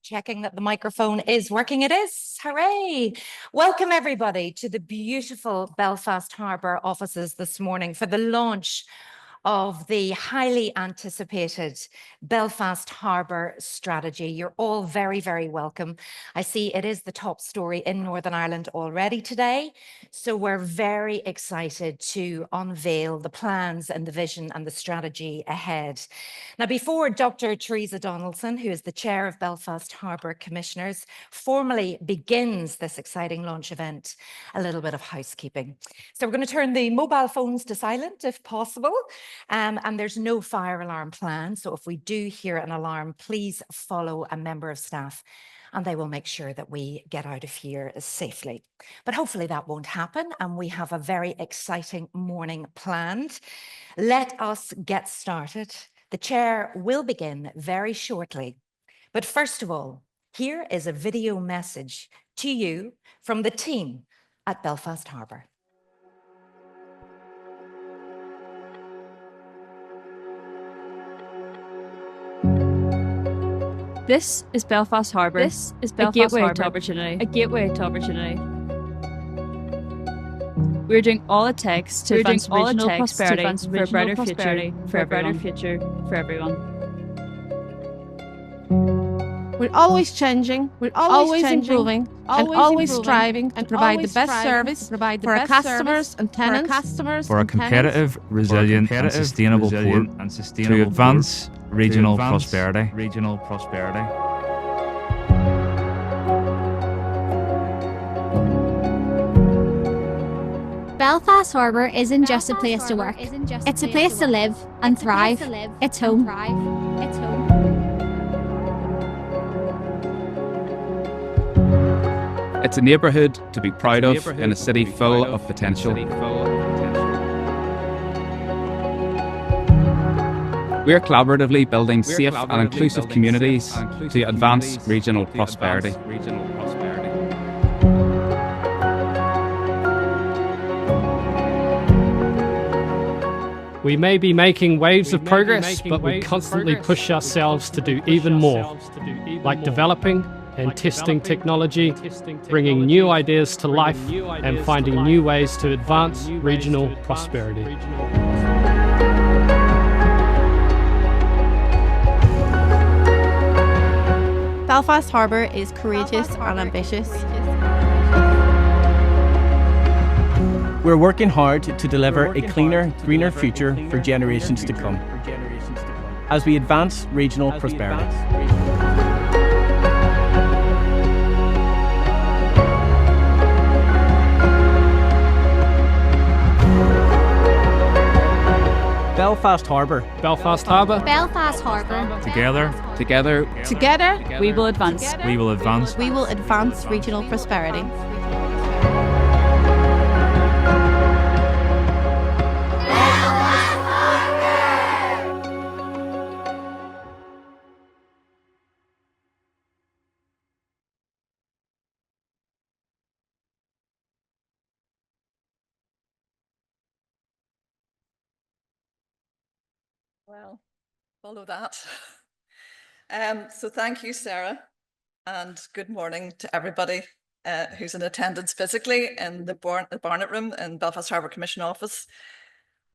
Checking that the microphone is working. It is. Hooray. Welcome, everybody, to the beautiful Belfast Harbour offices this morning for the launch of the highly anticipated Belfast Harbour strategy. You're all very, very welcome. I see it is the top story in Northern Ireland already today. So we're very excited to unveil the plans and the vision and the strategy ahead. Now, before Dr. Teresa Donaldson, who is the chair of Belfast Harbour Commissioners, formally begins this exciting launch event, a little bit of housekeeping. So we're going to turn the mobile phones to silent if possible. And there's no fire alarm plan. So if we do hear an alarm, please follow a member of staff and they will make sure that we get out of here safely. But hopefully that won't happen. And we have a very exciting morning planned. Let us get started. The chair will begin very shortly. But first of all, here is a video message to you from the team at Belfast Harbour. This is Belfast Harbour. This is Belfast a gateway Harbour. to opportunity. A gateway to opportunity. We're doing all it takes to advance regional prosperity for a brighter future for everyone. We're always changing, we're always improving, and always striving to provide the best service for our customers and tenants. For a competitive, resilient and sustainable port to advance regional prosperity. Belfast Harbour isn't just a place to work. It's a place to live and thrive. It's home. It's a neighbourhood to be proud of in a city full of potential. We're collaboratively building safe and inclusive communities to advance regional prosperity. We may be making waves of progress, but we constantly push ourselves to do even more, like developing and testing technology, bringing new ideas to life, and finding new ways to advance regional prosperity. Belfast Harbour is courageous and ambitious. We're working hard to deliver a cleaner, greener future for generations to come as we advance regional prosperity. Belfast Harbour. Belfast Harbour. Belfast Harbour. Together, We will advance. we will advance. We will advance regional prosperity. Well, follow that. So thank you, Sarah, and good morning to everybody who's in attendance physically in the Barnett Room in Belfast Harbour Commission office.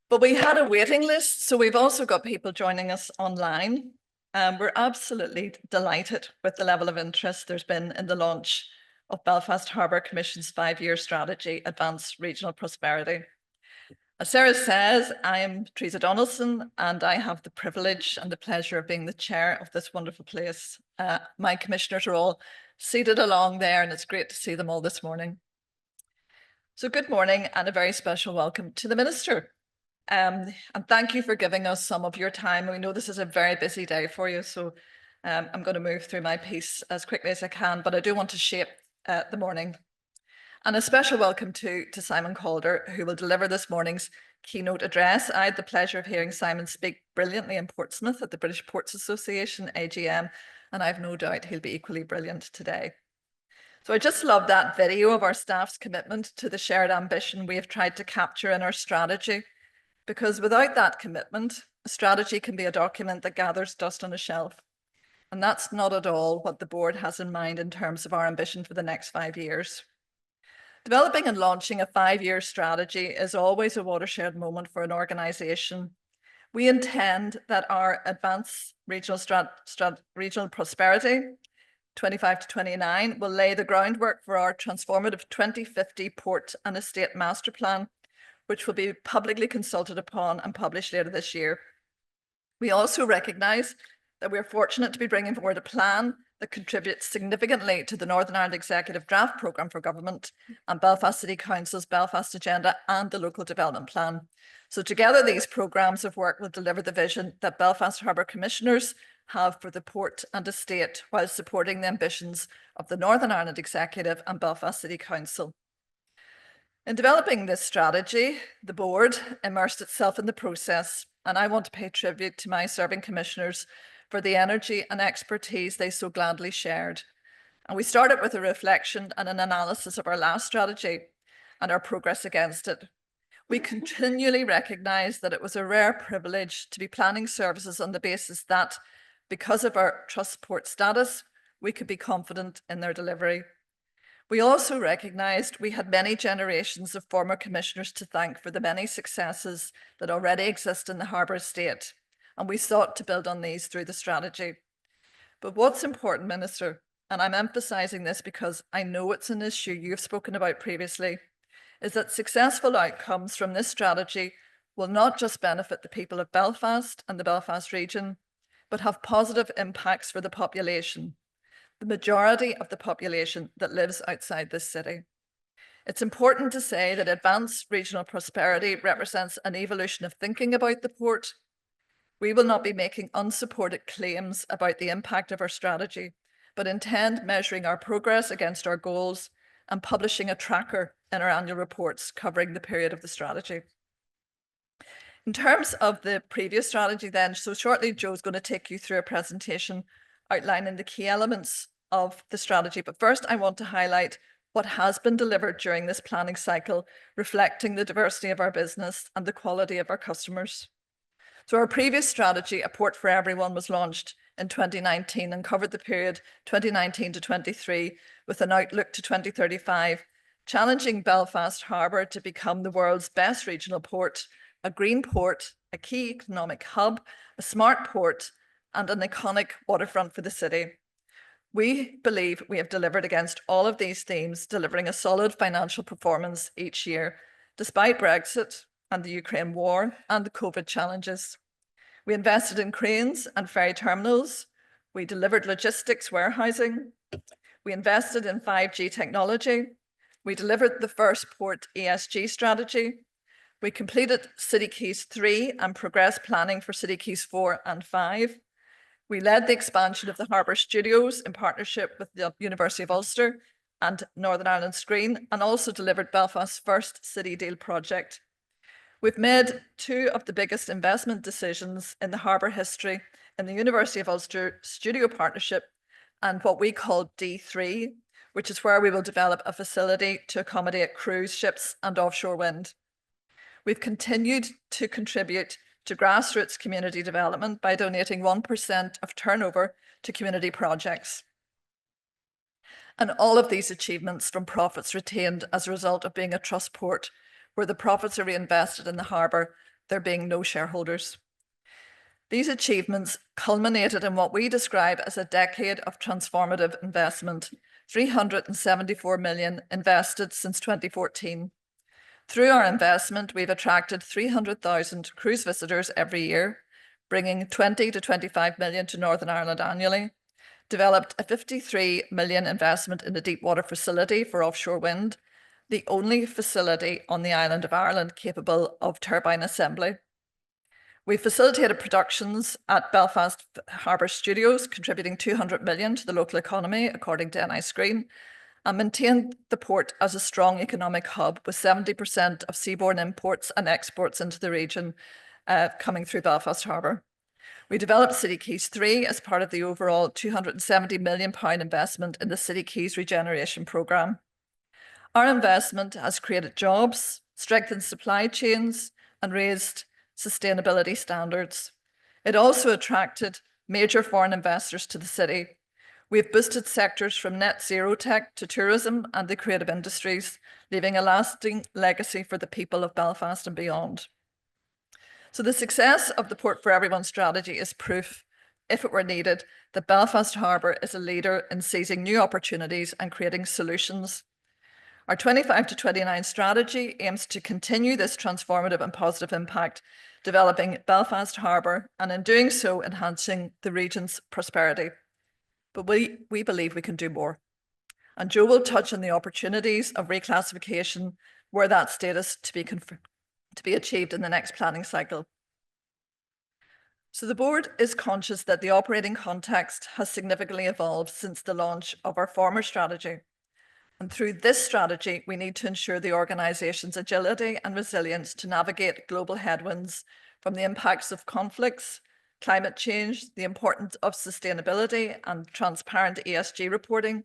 But we had a waiting list, so we've also got people joining us online. We're absolutely delighted with the level of interest there's been in the launch of Belfast Harbour Commission's 5-year strategy, Advance Regional Prosperity. As Sarah says, I am Teresa Donaldson, and I have the privilege and the pleasure of being the chair of this wonderful place. My commissioners are all seated along there, and it's great to see them all this morning. So good morning, and a very special welcome to the Minister. And thank you for giving us some of your time. We know this is a very busy day for you, so I'm going to move through my piece as quickly as I can, but I do want to shape the morning. And a special welcome to Simon Calder, who will deliver this morning's keynote address. I had the pleasure of hearing Simon speak brilliantly in Portsmouth at the British Ports Association, AGM, and I've no doubt he'll be equally brilliant today. So I just love that video of our staff's commitment to the shared ambition we have tried to capture in our strategy, because without that commitment, a strategy can be a document that gathers dust on a shelf. And that's not at all what the board has in mind in terms of our ambition for the next 5 years. Developing and launching a 5-year strategy is always a watershed moment for an organisation. We intend that our Advanced Regional Prosperity 25 to 29 will lay the groundwork for our transformative 2050 Port and Estate Master Plan, which will be publicly consulted upon and published later this year. We also recognise that we are fortunate to be bringing forward a plan that contributes significantly to the Northern Ireland Executive Draft Programme for Government and Belfast City Council's Belfast Agenda and the Local Development Plan. So together, these programmes of work will deliver the vision that Belfast Harbour Commissioners have for the port and estate, while supporting the ambitions of the Northern Ireland Executive and Belfast City Council. In developing this strategy, the board immersed itself in the process, and I want to pay tribute to my serving commissioners for the energy and expertise they so gladly shared. And we started with a reflection and an analysis of our last strategy and our progress against it. We continually recognised that it was a rare privilege to be planning services on the basis that, because of our trust port status, we could be confident in their delivery. We also recognised we had many generations of former commissioners to thank for the many successes that already exist in the harbour estate, and we sought to build on these through the strategy. But what's important, Minister, and I'm emphasising this because I know it's an issue you've spoken about previously, is that successful outcomes from this strategy will not just benefit the people of Belfast and the Belfast region, but have positive impacts for the population, the majority of the population that lives outside this city. It's important to say that advanced regional prosperity represents an evolution of thinking about the port. We will not be making unsupported claims about the impact of our strategy, but intend measuring our progress against our goals and publishing a tracker in our annual reports covering the period of the strategy. In terms of the previous strategy then, so shortly Joe's going to take you through a presentation outlining the key elements of the strategy. But first I want to highlight what has been delivered during this planning cycle, reflecting the diversity of our business and the quality of our customers. So our previous strategy, A Port for Everyone, was launched in 2019 and covered the period 2019 to 23 with an outlook to 2035, challenging Belfast Harbour to become the world's best regional port, a green port, a key economic hub, a smart port, and an iconic waterfront for the city. We believe we have delivered against all of these themes, delivering a solid financial performance each year, despite Brexit and the Ukraine war and the COVID challenges. We invested in cranes and ferry terminals. We delivered logistics warehousing. We invested in 5G technology. We delivered the first port ESG strategy. We completed City Quays 3 and progressed planning for City Quays 4 and 5. We led the expansion of the Harbour Studios in partnership with the University of Ulster and Northern Ireland Screen, and also delivered Belfast's first City Deal project. We've made two of the biggest investment decisions in the harbour history in the University of Ulster Studio Partnership and what we call D3, which is where we will develop a facility to accommodate cruise ships and offshore wind. We've continued to contribute to grassroots community development by donating 1% of turnover to community projects. And all of these achievements from profits retained as a result of being a trust port, where the profits are reinvested in the harbour, there being no shareholders. These achievements culminated in what we describe as a decade of transformative investment, 374 million invested since 2014. Through our investment, we've attracted 300,000 cruise visitors every year, bringing 20 to 25 million to Northern Ireland annually, developed a 53 million investment in a deep water facility for offshore wind, the only facility on the island of Ireland capable of turbine assembly. We facilitated productions at Belfast Harbour Studios, contributing 200 million to the local economy, according to NI Screen, and maintained the port as a strong economic hub with 70% of seaborne imports and exports into the region coming through Belfast Harbour. We developed City Quays 3 as part of the overall £270 million investment in the City Quays regeneration programme. Our investment has created jobs, strengthened supply chains, and raised sustainability standards. It also attracted major foreign investors to the city. We've boosted sectors from net zero tech to tourism and the creative industries, leaving a lasting legacy for the people of Belfast and beyond. So the success of the Port for Everyone strategy is proof, if it were needed, that Belfast Harbour is a leader in seizing new opportunities and creating solutions. Our 25 to 29 strategy aims to continue this transformative and positive impact, developing Belfast Harbour, and in doing so, enhancing the region's prosperity. But we believe we can do more. And Joe will touch on the opportunities of reclassification were that status to be achieved in the next planning cycle. So the board is conscious that the operating context has significantly evolved since the launch of our former strategy. And through this strategy, we need to ensure the organisation's agility and resilience to navigate global headwinds from the impacts of conflicts, climate change, the importance of sustainability and transparent ESG reporting,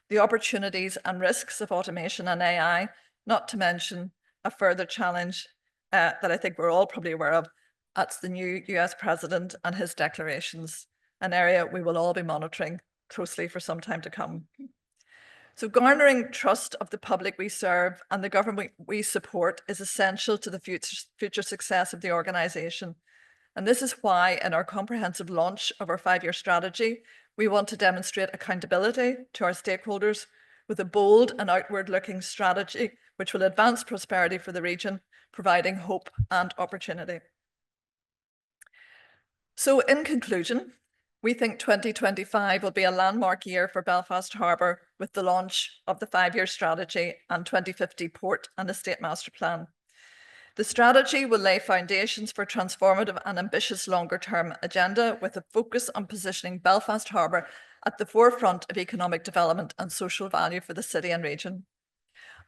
the opportunities and risks of automation and AI, not to mention a further challenge that I think we're all probably aware of. That's the new US president and his declarations, an area we will all be monitoring closely for some time to come. So garnering trust of the public we serve and the government we support is essential to the future success of the organisation. And this is why in our comprehensive launch of our 5-year strategy, we want to demonstrate accountability to our stakeholders with a bold and outward-looking strategy which will advance prosperity for the region, providing hope and opportunity. So in conclusion, we think 2025 will be a landmark year for Belfast Harbour with the launch of the 5-year strategy and 2050 Port and Estate Master Plan. The strategy will lay foundations for transformative and ambitious longer-term agenda with a focus on positioning Belfast Harbour at the forefront of economic development and social value for the city and region.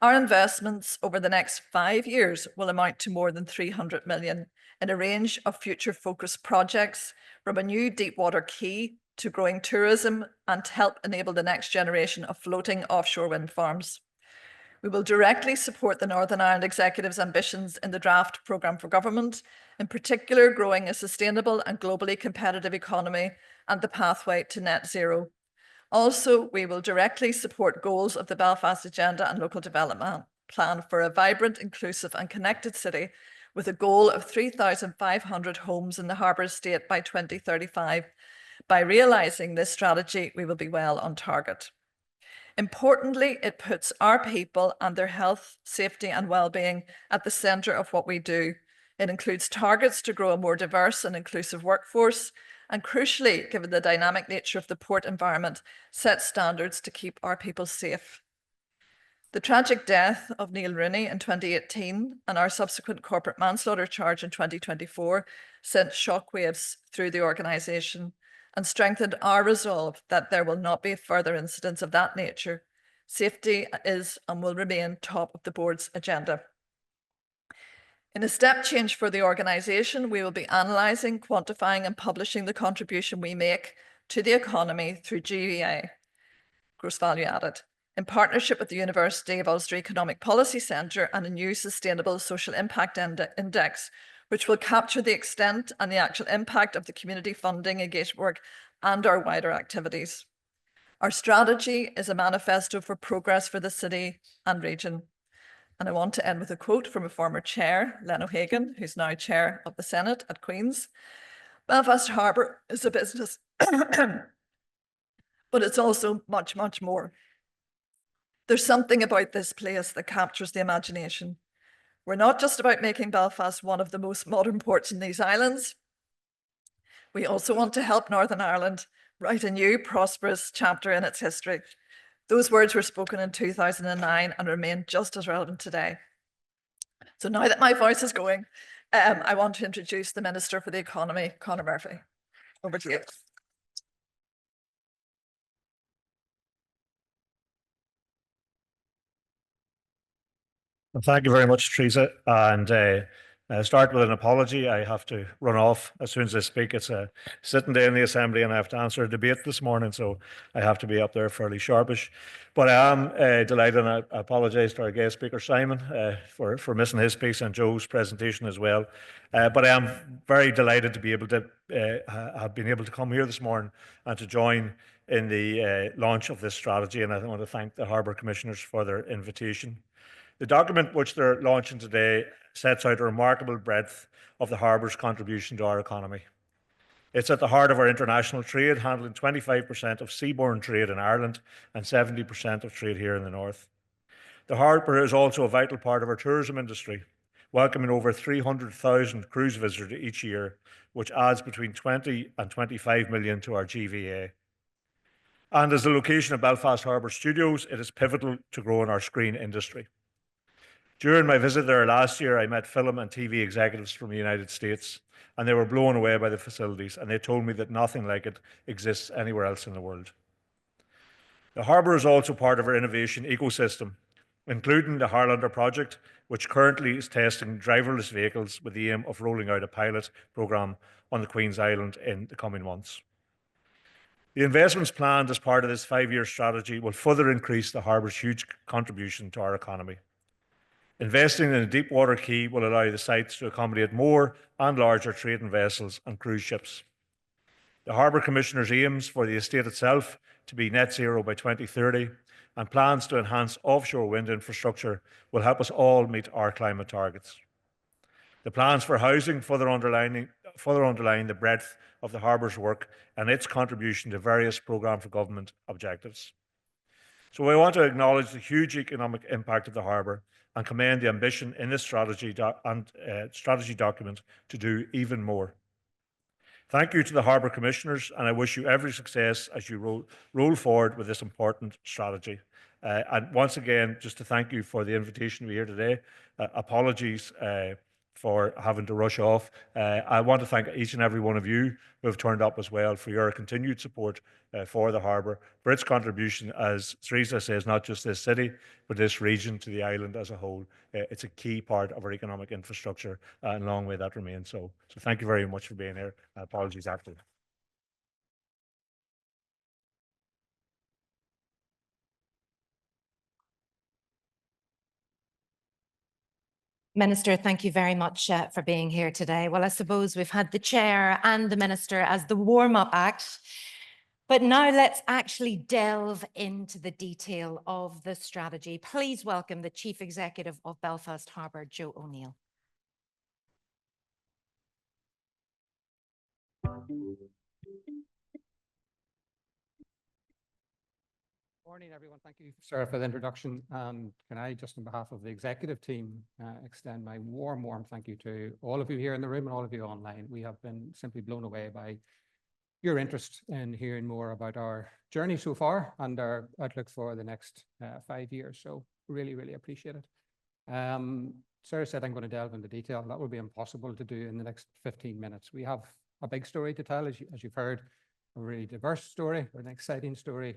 Our investments over the next 5 years will amount to more than 300 million in a range of future-focused projects, from a new deep-water quay to growing tourism, and to help enable the next generation of floating offshore wind farms. We will directly support the Northern Ireland Executive's ambitions in the draft programme for government, in particular growing a sustainable and globally competitive economy and the pathway to net zero. Also, we will directly support goals of the Belfast Agenda and Local Development Plan for a vibrant, inclusive and connected city with a goal of 3,500 homes in the Harbour Estate by 2035. By realising this strategy, we will be well on target. Importantly, it puts our people and their health, safety and well-being at the centre of what we do. It includes targets to grow a more diverse and inclusive workforce, and crucially, given the dynamic nature of the port environment, set standards to keep our people safe. The tragic death of Neil Rooney in 2018 and our subsequent corporate manslaughter charge in 2024 sent shockwaves through the organisation and strengthened our resolve that there will not be further incidents of that nature. Safety is and will remain top of the board's agenda. In a step change for the organisation, we will be analysing, quantifying and publishing the contribution we make to the economy through GVA, gross value added, in partnership with the University of Ulster Economic Policy Centre and a new Sustainable Social Impact Index, which will capture the extent and the actual impact of the community funding, engagement work and our wider activities. Our strategy is a manifesto for progress for the city and region. And I want to end with a quote from a former chair, Len O'Hagan, who's now chair of the Senate at Queen's. Belfast Harbour is a business, but it's also much, much more. There's something about this place that captures the imagination. We're not just about making Belfast one of the most modern ports in these islands. We also want to help Northern Ireland write a new, prosperous chapter in its history. Those words were spoken in 2009 and remain just as relevant today. So now that my voice is going, I want to introduce the Minister for the Economy, Conor Murphy. Over to you. Well, thank you very much, Teresa, and Start with an apology. I have to run off as soon as I speak. It's a sitting day in the Assembly and I have to answer a debate this morning, so I have to be up there fairly sharpish. But I am delighted, and I apologise to our guest speaker, Simon, for missing his piece and Joe's presentation as well. But I am very delighted to be able to have been able to come here this morning and to join in the launch of this strategy, and I want to thank the Harbour Commissioners for their invitation. The document which they're launching today sets out a remarkable breadth of the harbour's contribution to our economy. It's at the heart of our international trade, handling 25% of seaborne trade in Ireland and 70% of trade here in the north. The harbour is also a vital part of our tourism industry, welcoming over 300,000 cruise visitors each year, which adds between 20 and 25 million to our GVA. And as the location of Belfast Harbour Studios, it is pivotal to growing our screen industry. During my visit there last year, I met film and TV executives from the United States, and they were blown away by the facilities, and they told me that nothing like it exists anywhere else in the world. The harbour is also part of our innovation ecosystem, including the Harlander project, which currently is testing driverless vehicles with the aim of rolling out a pilot programme on the Queen's Island in the coming months. The investments planned as part of this 5-year strategy will further increase the harbour's huge contribution to our economy. Investing in a deep water quay will allow the sites to accommodate more and larger trading vessels and cruise ships. The Harbour Commissioner's aims for the estate itself to be net zero by 2030 and plans to enhance offshore wind infrastructure will help us all meet our climate targets. The plans for housing further underline the breadth of the harbour's work and its contribution to various programme for government objectives. So I want to acknowledge the huge economic impact of the harbour and commend the ambition in this strategy document to do even more. Thank you to the Harbour Commissioners, and I wish you every success as you roll forward with this important strategy. And once again, just to thank you for the invitation to be here today. Apologies for having to rush off. I want to thank each and every one of you who have turned up as well for your continued support for the harbour, for its contribution, as Teresa says, not just this city, but this region to the island as a whole. It's a key part of our economic infrastructure, and long way that remains. So thank you very much for being here. Apologies after. Minister, thank you very much for being here today. Well, I suppose we've had the chair and the minister as the warm-up act, but now let's actually delve into the detail of the strategy. Please welcome the Chief Executive of Belfast Harbour, Joe O'Neill. Morning, everyone. Thank you, Sarah, for the introduction. And can I, just on behalf of the executive team, extend my warm thank you to all of you here in the room and all of you online. We have been simply blown away by your interest in hearing more about our journey so far and our outlook for the next 5 years. So really, really appreciate it. Sarah said I'm going to delve into detail. That will be impossible to do in the next 15 minutes. We have a big story to tell, as you've heard, a really diverse story, an exciting story,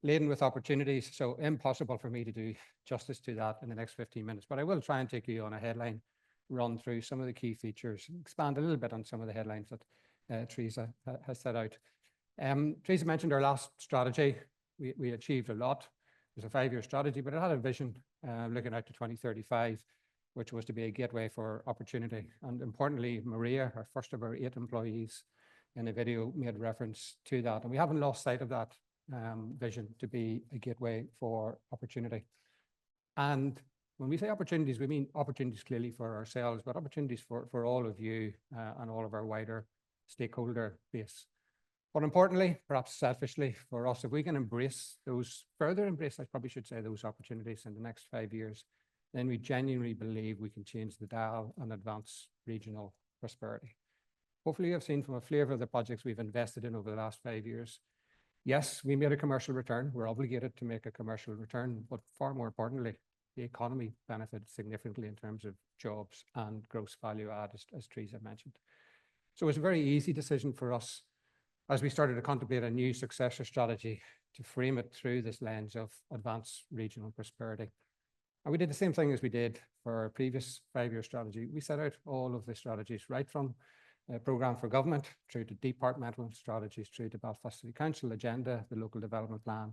laden with opportunities, so impossible for me to do justice to that in the next 15 minutes. But I will try and take you on a headline run through some of the key features, expand a little bit on some of the headlines that Teresa has set out. Teresa mentioned our last strategy. We achieved a lot. It was a 5-year strategy, but it had a vision looking out to 2035, which was to be a gateway for opportunity. And importantly, Maria, our first of our 8 employees in the video, made reference to that. And we haven't lost sight of that vision to be a gateway for opportunity. And when we say opportunities, we mean opportunities clearly for ourselves, but opportunities for all of you and all of our wider stakeholder base. But importantly, perhaps selfishly for us, if we can further embrace, I probably should say, those opportunities in the next 5 years, then we genuinely believe we can change the dial and advance regional prosperity. Hopefully you have seen from a flavour of the projects we've invested in over the last 5 years. Yes, we made a commercial return. We're obligated to make a commercial return, but far more importantly, the economy benefited significantly in terms of jobs and gross value add, as Teresa mentioned. So it was a very easy decision for us as we started to contemplate a new successor strategy to frame it through this lens of advanced regional prosperity. And we did the same thing as we did for our previous 5-year strategy. We set out all of the strategies, right from programme for government through to departmental strategies, through to Belfast City Council agenda, the local development plan,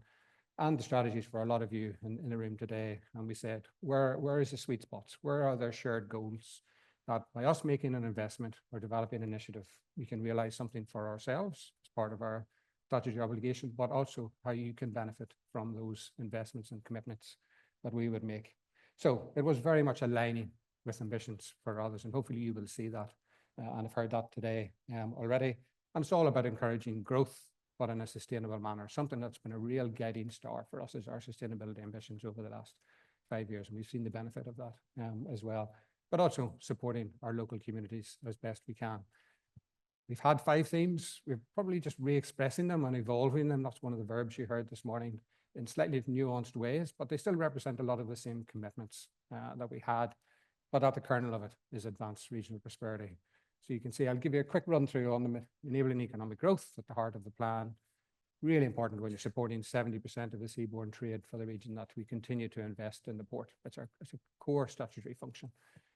and the strategies for a lot of you in the room today. And we said, where is the sweet spots? Where are there shared goals that by us making an investment or developing an initiative, we can realize something for ourselves as part of our strategy obligation, but also how you can benefit from those investments and commitments that we would make. So it was very much aligning with ambitions for others, and hopefully you will see that. And I've heard that today already. And it's all about encouraging growth, but in a sustainable manner. Something that's been a real guiding star for us is our sustainability ambitions over the last 5 years. And we've seen the benefit of that as well, but also supporting our local communities as best we can. We've had 5 themes. We're probably just re-expressing them and evolving them. That's one of the verbs you heard this morning in slightly nuanced ways, but they still represent a lot of the same commitments that we had. But at the kernel of it is advanced regional prosperity. So you can see, I'll give you a quick run through on the enabling economic growth at the heart of the plan. Really important when you're supporting 70% of the seaborne trade for the region that we continue to invest in the port. It's a core statutory function.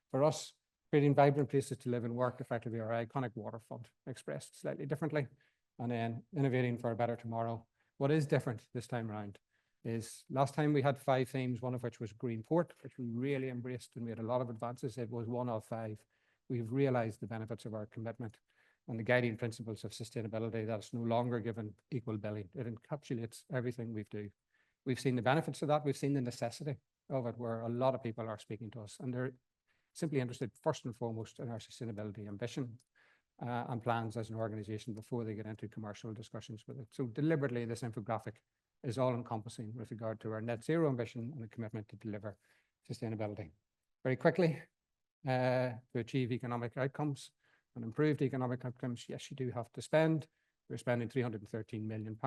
For us, creating vibrant places to live and work, effectively our iconic waterfront, expressed slightly differently, and then innovating for a better tomorrow. What is different this time around is last time we had 5 themes, one of which was green port, which we really embraced and made a lot of advances. It was one of 5. We've realized the benefits of our commitment and the guiding principles of sustainability, that it's no longer given equal billing. It encapsulates everything we do. We've seen the benefits of that. We've seen the necessity of it, where a lot of people are speaking to us, and they're simply interested first and foremost in our sustainability ambition and plans as an organization before they get into commercial discussions with it. So deliberately, this infographic is all encompassing with regard to our net zero ambition and a commitment to deliver sustainability. Very quickly, to achieve economic outcomes and improved economic outcomes, yes, you do have to spend. We're spending £313 million,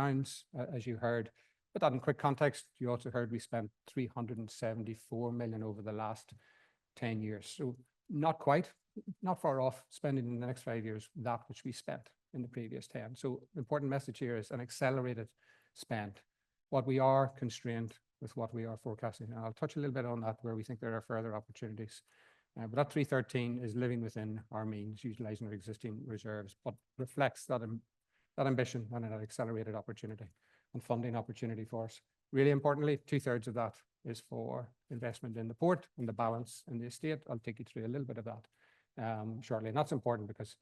as you heard. Put that in quick context, you also heard we spent $374 million over the last 10 years. So not quite, not far off spending in the next 5 years that which we spent in the previous 10. So the important message here is an accelerated spend. What we are constrained with what we are forecasting. And I'll touch a little bit on that where we think there are further opportunities. But that 313 is living within our means, utilizing our existing reserves, but reflects that ambition and that accelerated opportunity and funding opportunity for us. Really importantly, 2/3 of that is for investment in the port and the balance in the estate. I'll take you through a little bit of that shortly. And that's important because,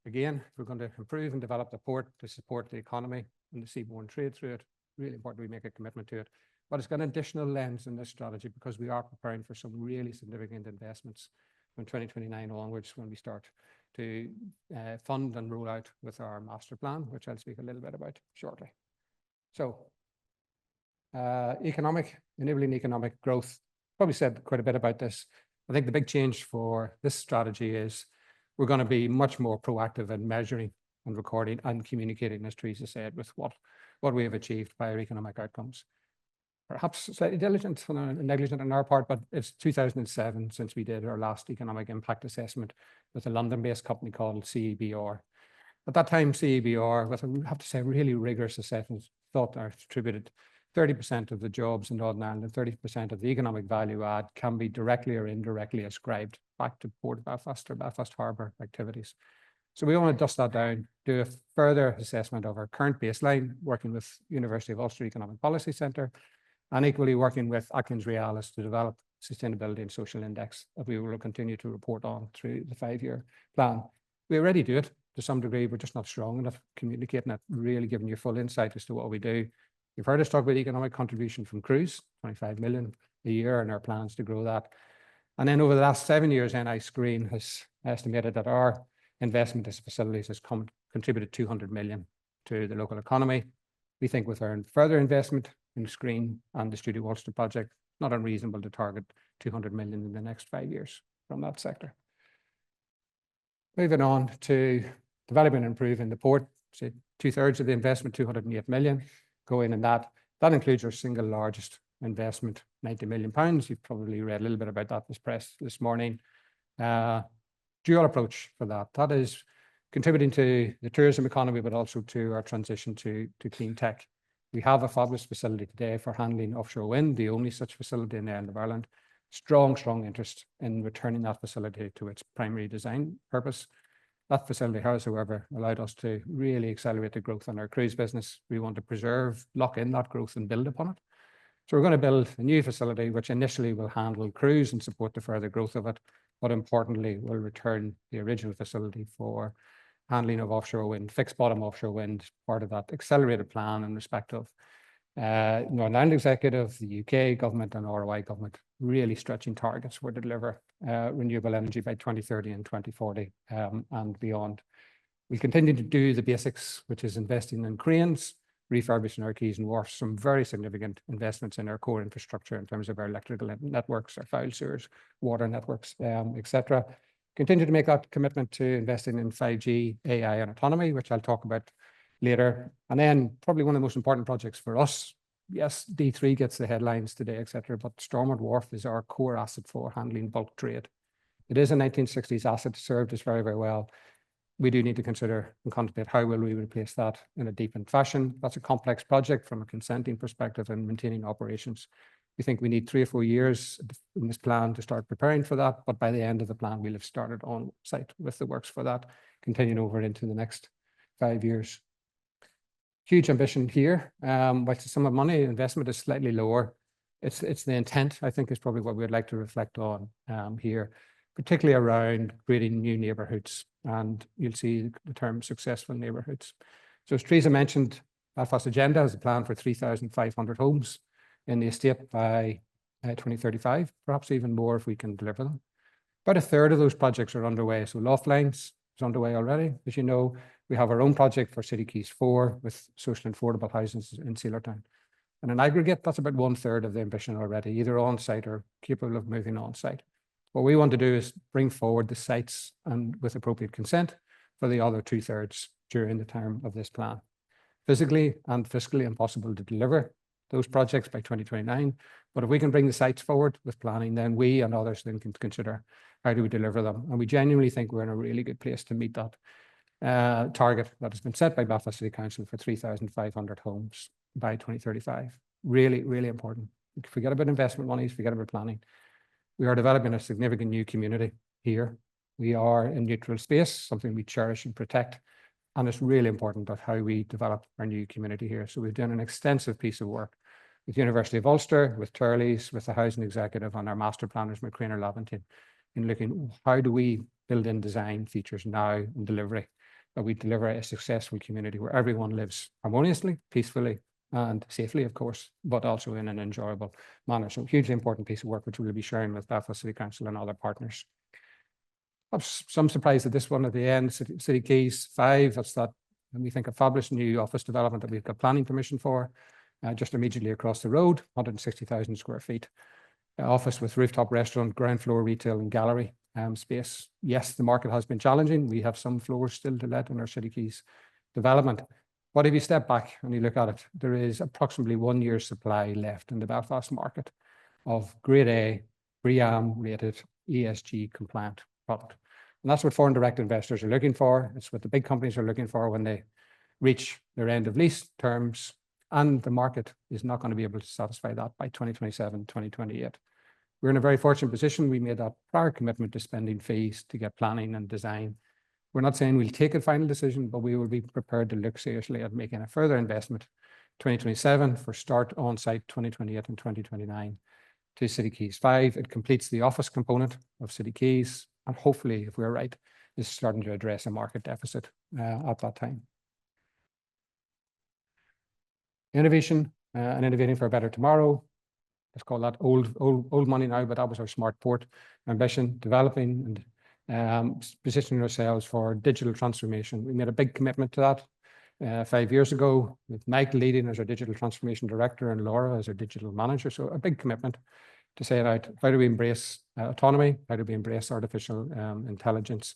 again, if we're going to improve and develop the port to support the economy and the seaborne trade through it, really important we make a commitment to it. But it's got an additional lens in this strategy because we are preparing for some really significant investments from 2029 onwards when we start to fund and roll out with our master plan, which I'll speak a little bit about shortly. So enabling economic growth, probably said quite a bit about this. I think the big change for this strategy is we're going to be much more proactive in measuring and recording and communicating, as Teresa said, with what we have achieved by our economic outcomes. Perhaps slightly diligent and negligent on our part, but it's 2007 since we did our last economic impact assessment with a London-based company called CEBR. At that time, CEBR, with I have to say really rigorous assessments, thought or attributed 30% of the jobs in Northern Ireland and 30% of the economic value add can be directly or indirectly ascribed back to Port of Belfast or Belfast Harbour activities. So we want to dust that down, do a further assessment of our current baseline, working with University of Ulster Economic Policy Centre, and equally working with Atkins Realis to develop sustainability and social index that we will continue to report on through the 5-year plan. We already do it to some degree, we're just not strong enough communicating it, really giving you full insight as to what we do. You've heard us talk about economic contribution from cruise, 25 million a year, and our plans to grow that. And then over the last 7 years, NI Screen has estimated that our investment in facilities has contributed 200 million to the local economy. We think with our further investment in Screen and the Studio Ulster project, not unreasonable to target 200 million in the next 5 years from that sector. Moving on to developing and improving the port. So 2/3 of the investment, 208 million, go in that. That includes our single largest investment, 90 million pounds. You've probably read a little bit about that in this press this morning. Dual approach for that. That is contributing to the tourism economy, but also to our transition to clean tech. We have a fabulous facility today for handling offshore wind, the only such facility in the island of Ireland. strong interest in returning that facility to its primary design purpose. That facility has, however, allowed us to really accelerate the growth in our cruise business. We want to preserve, lock in that growth and build upon it. So we're going to build a new facility, which initially will handle cruise and support the further growth of it, but importantly will return the original facility for handling of offshore wind, fixed bottom offshore wind, part of that accelerated plan in respect of Northern Ireland Executive, the UK government and ROI government really stretching targets for deliver renewable energy by 2030 and 2040 and beyond. We continue to do the basics, which is investing in cranes, refurbishing our quays and wharfs, some very significant investments in our core infrastructure in terms of our electrical networks, our foul sewers, water networks, etc. Continue to make that commitment to investing in 5G, AI and autonomy, which I'll talk about later. And then probably one of the most important projects for us, yes, D3 gets the headlines today, etc., but Stormont Wharf is our core asset for handling bulk trade. It is a 1960s asset, served us very, very well. We do need to consider and contemplate how will we replace that in a deepened fashion. That's a complex project from a consenting perspective and maintaining operations. We think we need 3 or 4 years in this plan to start preparing for that, but by the end of the plan, we'll have started on site with the works for that, continuing over into the next 5 years. Huge ambition here, while the sum of money investment is slightly lower. It's the intent, I think, is probably what we'd like to reflect on here, particularly around creating new neighbourhoods, and you'll see the term successful neighbourhoods. So as Teresa mentioned, Belfast Agenda has a plan for 3,500 homes in the estate by 2035, perhaps even more if we can deliver them. About a third of those projects are underway. So Loftlines is underway already. As you know, we have our own project for City Quays 4 with social and affordable houses in Sealertown. And in aggregate, that's about 1/3 of the ambition already, either on site or capable of moving on site. What we want to do is bring forward the sites and with appropriate consent for the other 2/3 during the term of this plan. Physically and fiscally impossible to deliver those projects by 2029. But if we can bring the sites forward with planning, then we and others then can consider how do we deliver them. And we genuinely think we're in a really good place to meet that target that has been set by Belfast City Council for 3,500 homes by 2035. Really, really important. Forget about investment monies, forget about planning. We are developing a significant new community here. We are in neutral space, something we cherish and protect. And it's really important of how we develop our new community here. So we've done an extensive piece of work with the University of Ulster, with Turley's, with the Housing Executive and our master planners, McCrainer Lavington, in looking how do we build in design features now and delivery, that we deliver a successful community where everyone lives harmoniously, peacefully, and safely, of course, but also in an enjoyable manner. So hugely important piece of work, which we'll be sharing with Belfast City Council and other partners. I'm some surprise at this one at the end, City Quays 5, that's that, and we think a fabulous new office development that we've got planning permission for, just immediately across the road, 160,000 square feet. Office with rooftop restaurant, ground floor retail and gallery space. Yes, the market has been challenging. We have some floors still to let in our City Quays development. But if you step back and you look at it, there is approximately 1 year's supply left in the Belfast market of grade A, BREEAM rated, ESG compliant product. And that's what foreign direct investors are looking for. It's what the big companies are looking for when they reach their end of lease terms. And the market is not going to be able to satisfy that by 2027, 2028. We're in a very fortunate position. We made that prior commitment to spending fees to get planning and design. We're not saying we'll take a final decision, but we will be prepared to look seriously at making a further investment 2027 for start on site 2028 and 2029 to City Quays 5. It completes the office component of City Quays, and hopefully, if we're right, is starting to address a market deficit at that time. Innovation and innovating for a better tomorrow. Let's call that old money now, but that was our smart port ambition, developing and positioning ourselves for digital transformation. We made a big commitment to that 5 years ago, with Mike leading as our digital transformation director and Laura as our digital manager. So a big commitment to say, right, how do we embrace autonomy? How do we embrace artificial intelligence?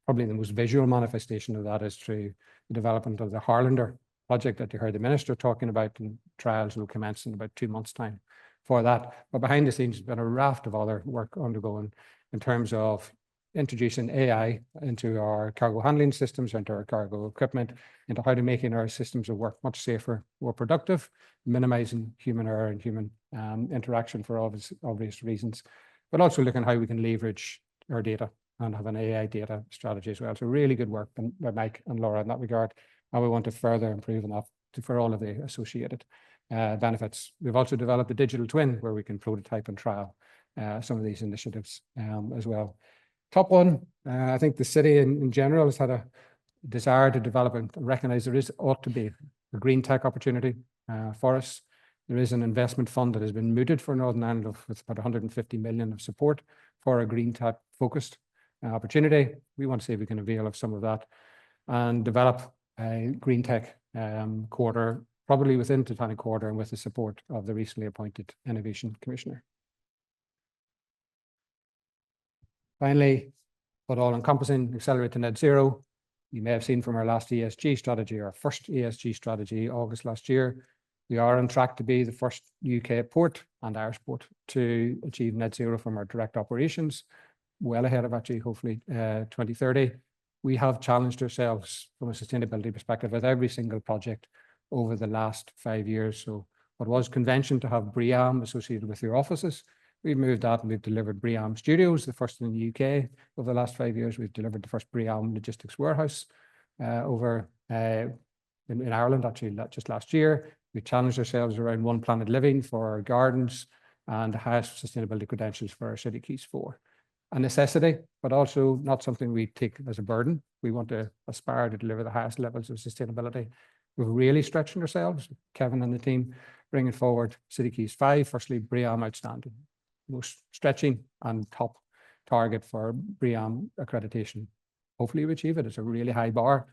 Probably the most visual manifestation of that is through the development of the Harlander project that you heard the minister talking about, and trials will commence in about 2 months' time for that. But behind the scenes, there's been a raft of other work undergoing in terms of introducing AI into our cargo handling systems, into our cargo equipment, into how to making our systems of work much safer, more productive, minimizing human error and human interaction for obvious reasons. but also looking at how we can leverage our data and have an AI data strategy as well. So really good work by Mike and Laura in that regard. And we want to further improve on that for all of the associated benefits. We've also developed a digital twin where we can prototype and trial some of these initiatives as well. Top one, I think the city in general has had a desire to develop and recognize ought to be a green tech opportunity for us. There is an investment fund that has been mooted for Northern Ireland with about 150 million of support for a green tech focused opportunity. We want to see if we can avail of some of that and develop a green tech quarter, probably within Titanic Quarter and with the support of the recently appointed Innovation Commissioner. Finally, but all-encompassing, accelerate to net zero. You may have seen from our last ESG strategy, our first ESG strategy, August last year, we are on track to be the first UK port and Irish port to achieve net zero from our direct operations, well ahead of actually hopefully 2030. We have challenged ourselves from a sustainability perspective with every single project over the last 5 years. So what was convention to have BREEAM associated with your offices, we've moved that and we've delivered BREEAM Studios, the first in the UK. Over the last 5 years, we've delivered the first BREEAM Logistics Warehouse over in Ireland, actually just last year. We challenged ourselves around One Planet Living for our gardens and the highest sustainability credentials for our City Keys 4. A necessity, but also not something we take as a burden. We want to aspire to deliver the highest levels of sustainability. We're really stretching ourselves, Kevin and the team, bringing forward City Keys 5, firstly BREEAM Outstanding. Most stretching and top target for BREEAM accreditation. Hopefully we achieve it. It's a really high bar,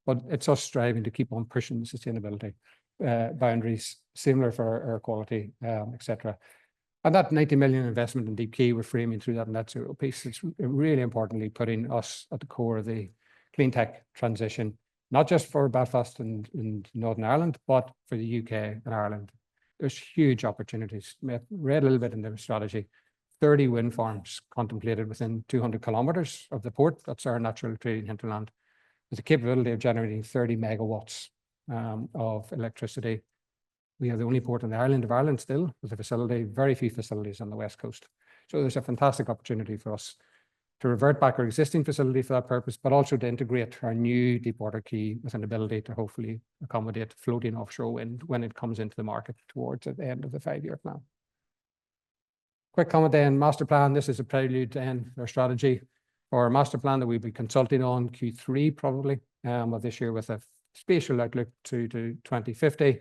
but it's us striving to keep on pushing the sustainability boundaries, similar for air quality, etc. And that 90 million investment in Deep Key, we're framing through that net zero piece. It's really importantly putting us at the core of the clean tech transition, not just for Belfast and Northern Ireland, but for the UK and Ireland. There's huge opportunities. I read a little bit in the strategy. 30 wind farms contemplated within 200 kilometres of the port. That's our natural trading hinterland, with the capability of generating 30 megawatts of electricity. We are the only port in the island of Ireland still with a facility, very few facilities on the west coast. So there's a fantastic opportunity for us to revert back our existing facility for that purpose, but also to integrate our new deep water quay with an ability to hopefully accommodate floating offshore wind when it comes into the market towards the end of the 5-year plan. Quick comment then, master plan. This is a prelude to end our strategy for our master plan that we'll be consulting on Q3 probably of this year with a spatial outlook to 2050.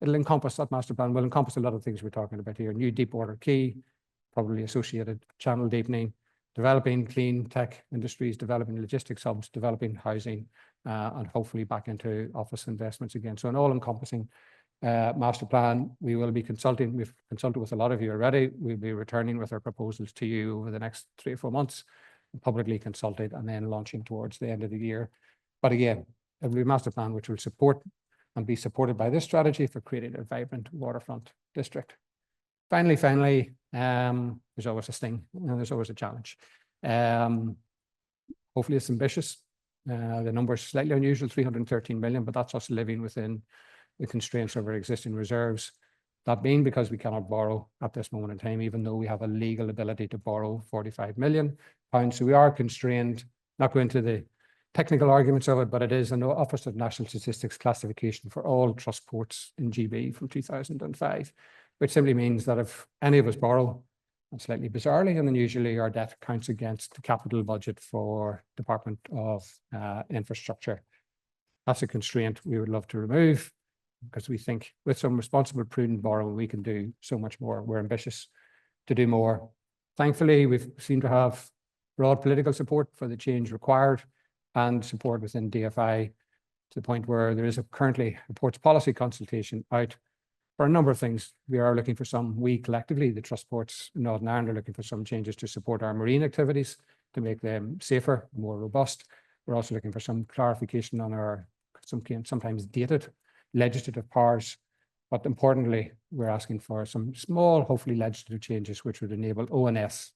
It'll encompass, that master plan will encompass a lot of things we're talking about here. New deep water quay, probably associated channel deepening, developing clean tech industries, developing logistics hubs, developing housing, and hopefully back into office investments again. So an all-encompassing master plan. We will be consulting. We've consulted with a lot of you already. We'll be returning with our proposals to you over the next 3 or 4 months, publicly consulted, and then launching towards the end of the year. But again, it will be a master plan which will support and be supported by this strategy for creating a vibrant waterfront district. Finally, there's always a sting and there's always a challenge. Hopefully it's ambitious. The number is slightly unusual, 313 million, but that's us living within the constraints of our existing reserves. That being because we cannot borrow at this moment in time, even though we have a legal ability to borrow 45 million pounds. So we are constrained, not going into the technical arguments of it, but it is an Office of National Statistics classification for all trust ports in GB from 2005, which simply means that if any of us borrow, and slightly bizarrely and unusually, our debt counts against the capital budget for Department of Infrastructure. That's a constraint we would love to remove, because we think with some responsible, prudent borrowing, we can do so much more. We're ambitious to do more. Thankfully, we seem to have broad political support for the change required and support within DFI to the point where there is currently a ports policy consultation out for a number of things. We collectively, the trust ports in Northern Ireland, are looking for some changes to support our marine activities to make them safer, more robust. We're also looking for some clarification on our sometimes dated legislative powers. But importantly, we're asking for some small, hopefully legislative changes which would enable ONS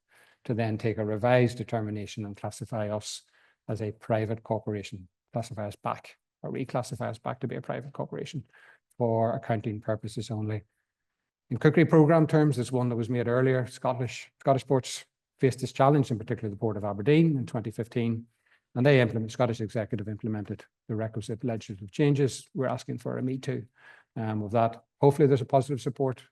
to then take a revised determination and classify us as a private corporation, classify us back or reclassify us back to be a private corporation for accounting purposes only. In cookery programme terms, there's one that was made earlier. Scottish ports faced this challenge, in particular the Port of Aberdeen in 2015, and Scottish Executive implemented the requisite legislative changes. We're asking for a Me Too of that. Hopefully there's a positive support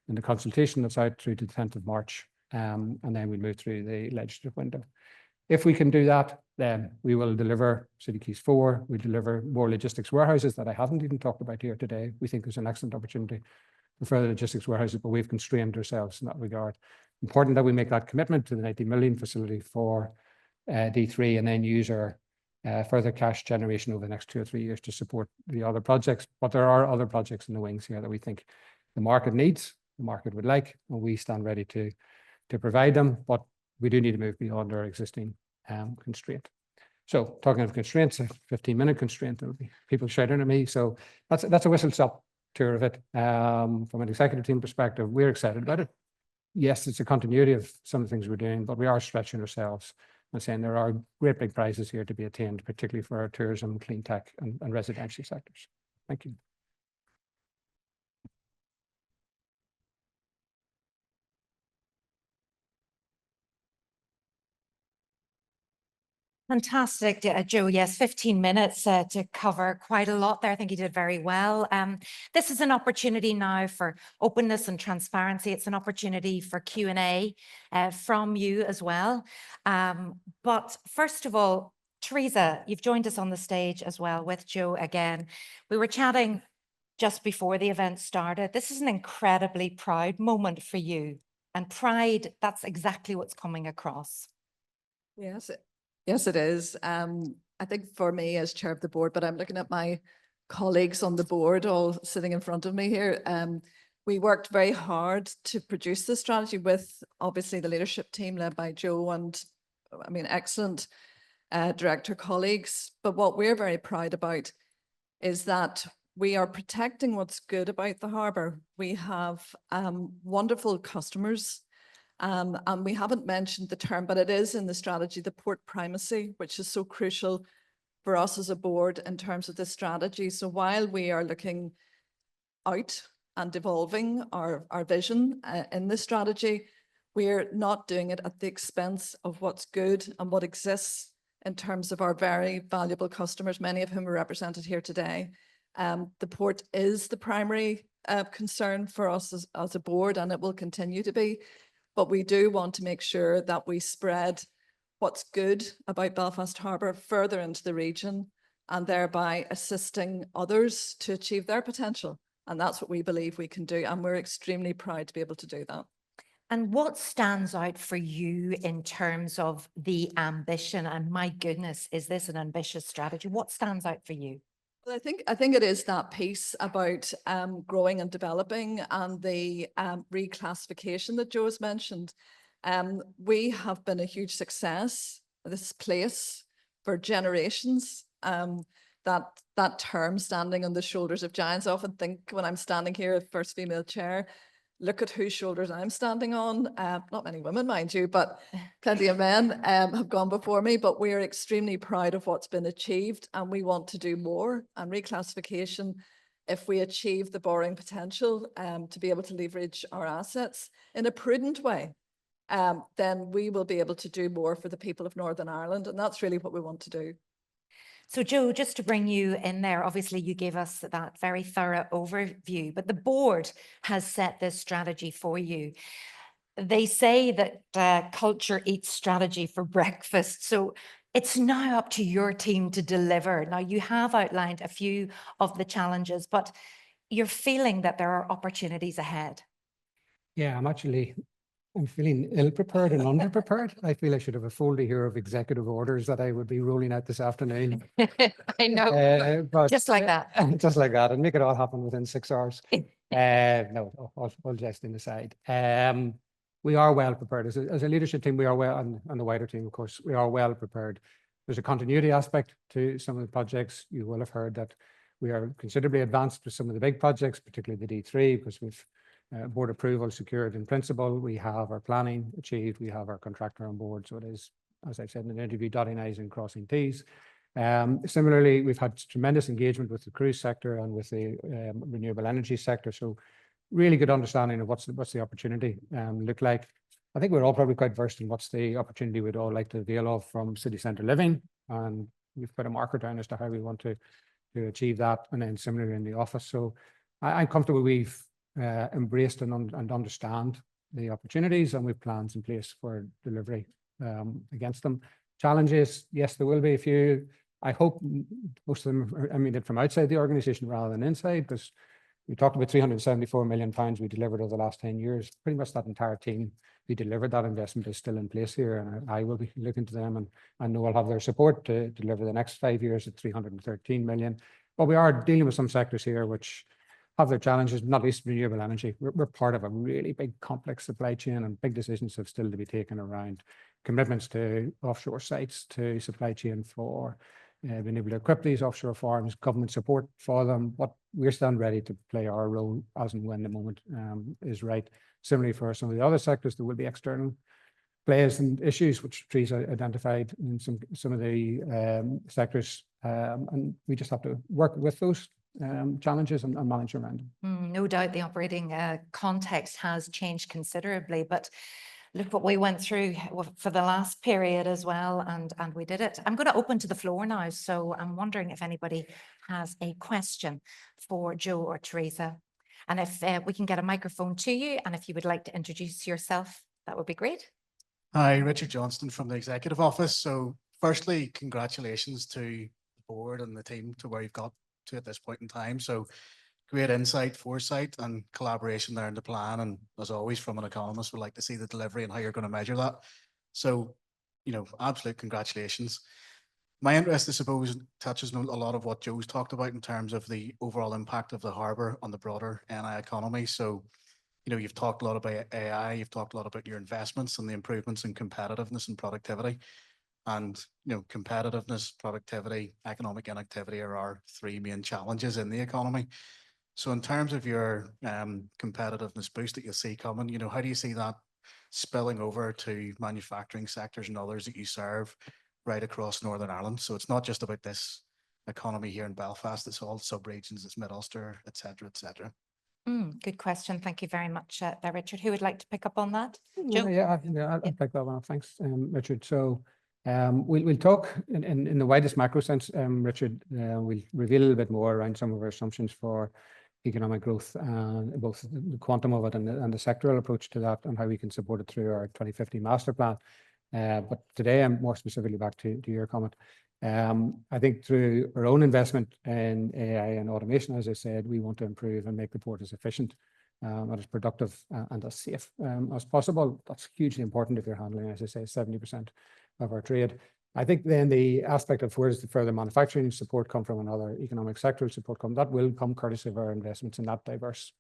in the consultation that's out through to the 10th of March, and then we'll move through the legislative window. If we can do that, then we will deliver City Quays 4, we deliver more logistics warehouses that I haven't even talked about here today. We think there's an excellent opportunity for further logistics warehouses, but we've constrained ourselves in that regard. Important that we make that commitment to the 90 million facility for D3 and then use our further cash generation over the next 2 or 3 years to support the other projects. But there are other projects in the wings here that we think the market needs, the market would like, and we stand ready to provide them. But we do need to move beyond our existing constraint. So talking of constraints, a 15-minute constraint, there'll be people shouting at me. So that's a whistle-stop tour of it. From an executive team perspective, we're excited about it. Yes, it's a continuity of some of the things we're doing, but we are stretching ourselves and saying there are great big prizes here to be attained, particularly for our tourism, clean tech and residential sectors. Thank you. Fantastic, Joe. Yes, 15 minutes to cover quite a lot there. I think you did very well. This is an opportunity now for openness and transparency. It's an opportunity for Q&A from you as well. But first of all, Teresa, you've joined us on the stage as well with Joe again. We were chatting just before the event started. This is an incredibly proud moment for you. And pride, that's exactly what's coming across. Yes, it is. I think for me as chair of the board, but I'm looking at my colleagues on the board all sitting in front of me here. We worked very hard to produce this strategy with obviously the leadership team led by Joe and excellent director colleagues. But what we're very proud about is that we are protecting what's good about the harbour. We have wonderful customers. And we haven't mentioned the term, but it is in the strategy, the port primacy, which is so crucial for us as a board in terms of this strategy. So while we are looking out and evolving our vision in this strategy, we're not doing it at the expense of what's good and what exists in terms of our very valuable customers, many of whom are represented here today. The port is the primary concern for us as a board, and it will continue to be. But we do want to make sure that we spread what's good about Belfast Harbour further into the region and thereby assisting others to achieve their potential. And that's what we believe we can do. And we're extremely proud to be able to do that. And what stands out for you in terms of the ambition? And my goodness, is this an ambitious strategy? What stands out for you? Well, I think it is that piece about growing and developing and the reclassification that Joe has mentioned. We have been a huge success, this place, for generations. That term, standing on the shoulders of giants, I often think when I'm standing here, first female chair, look at whose shoulders I'm standing on. Not many women, mind you, but plenty of men have gone before me. But we're extremely proud of what's been achieved, and we want to do more. And reclassification, if we achieve the borrowing potential to be able to leverage our assets in a prudent way, then we will be able to do more for the people of Northern Ireland. And that's really what we want to do. So Joe, just to bring you in there, obviously you gave us that very thorough overview, but the board has set this strategy for you. They say that culture eats strategy for breakfast. So it's now up to your team to deliver. Now you have outlined a few of the challenges, but you're feeling that there are opportunities ahead. Yeah, I'm feeling ill-prepared and underprepared. I feel I should have a folder here of executive orders that I would be rolling out this afternoon. I know, but just like that. Just like that, and make it all happen within 6 hours. No, all jesting aside. We are well prepared. As a leadership team, we are well, and the wider team, of course, we are well prepared. There's a continuity aspect to some of the projects. You will have heard that we are considerably advanced with some of the big projects, particularly the D3, because we've board approval secured in principle. We have our planning achieved. We have our contractor on board. So it is, as I've said in an interview, dotting I's and crossing T's. Similarly, we've had tremendous engagement with the cruise sector and with the renewable energy sector. So really good understanding of what's the opportunity look like. I think we're all probably quite versed in what's the opportunity we'd all like to avail of from city centre living, and we've put a marker down as to how we want to achieve that, and then similarly in the office. So I'm comfortable we've embraced and understand the opportunities, and we've plans in place for delivery against them. Challenges, yes, there will be a few. I hope most of them are emanated from outside the organisation rather than inside, because we talked about £374 million we delivered over the last 10 years. Pretty much that entire team who delivered that investment is still in place here, and I will be looking to them, and I know I'll have their support to deliver the next 5 years at 313 million. But we are dealing with some sectors here which have their challenges, not least renewable energy. We're part of a really big complex supply chain, and big decisions have still to be taken around commitments to offshore sites, to supply chain for being able to equip these offshore farms, government support for them. But we're stand ready to play our role as and when the moment is right. Similarly, for some of the other sectors, there will be external players and issues which Teresa identified in some of the sectors, and we just have to work with those challenges and manage around them. No doubt the operating context has changed considerably, but look what we went through for the last period as well, and we did it. I'm going to open to the floor now, so I'm wondering if anybody has a question for Joe or Teresa, and if we can get a microphone to you, and if you would like to introduce yourself, that would be great. Hi, Richard Johnston from the Executive Office. So firstly, congratulations to the board and the team to where you've got to at this point in time. So great insight, foresight and collaboration there in the plan. And as always, from an economist, we'd like to see the delivery and how you're going to measure that. So, you know, absolute congratulations. My interest, I suppose, touches on a lot of what Joe's talked about in terms of the overall impact of the harbour on the broader NI economy. So, you know, you've talked a lot about AI, you've talked a lot about your investments and the improvements in competitiveness and productivity. And, you know, competitiveness, productivity, economic inactivity are our three main challenges in the economy. So in terms of your competitiveness boost that you see coming, you know, how do you see that spilling over to manufacturing sectors and others that you serve right across Northern Ireland? So it's not just about this economy here in Belfast, it's all sub-regions, it's Mid-Ulster, et cetera, et cetera. Good question. Thank you very much there, Richard. Who would like to pick up on that? Joe? Yeah, I'll pick that one up. Thanks, Richard. So we'll talk in the widest macro sense, Richard. We'll reveal a little bit more around some of our assumptions for economic growth, both the quantum of it and the sectoral approach to that, and how we can support it through our 2050 master plan. But today I'm more specifically back to your comment. I think through our own investment in AI and automation, as I said, we want to improve and make the port as efficient and as productive and as safe as possible. That's hugely important if you're handling, as I say, 70% of our trade. I think then the aspect of where does the further manufacturing support come from and other economic sectoral support come, that will come courtesy of our investments in that diverse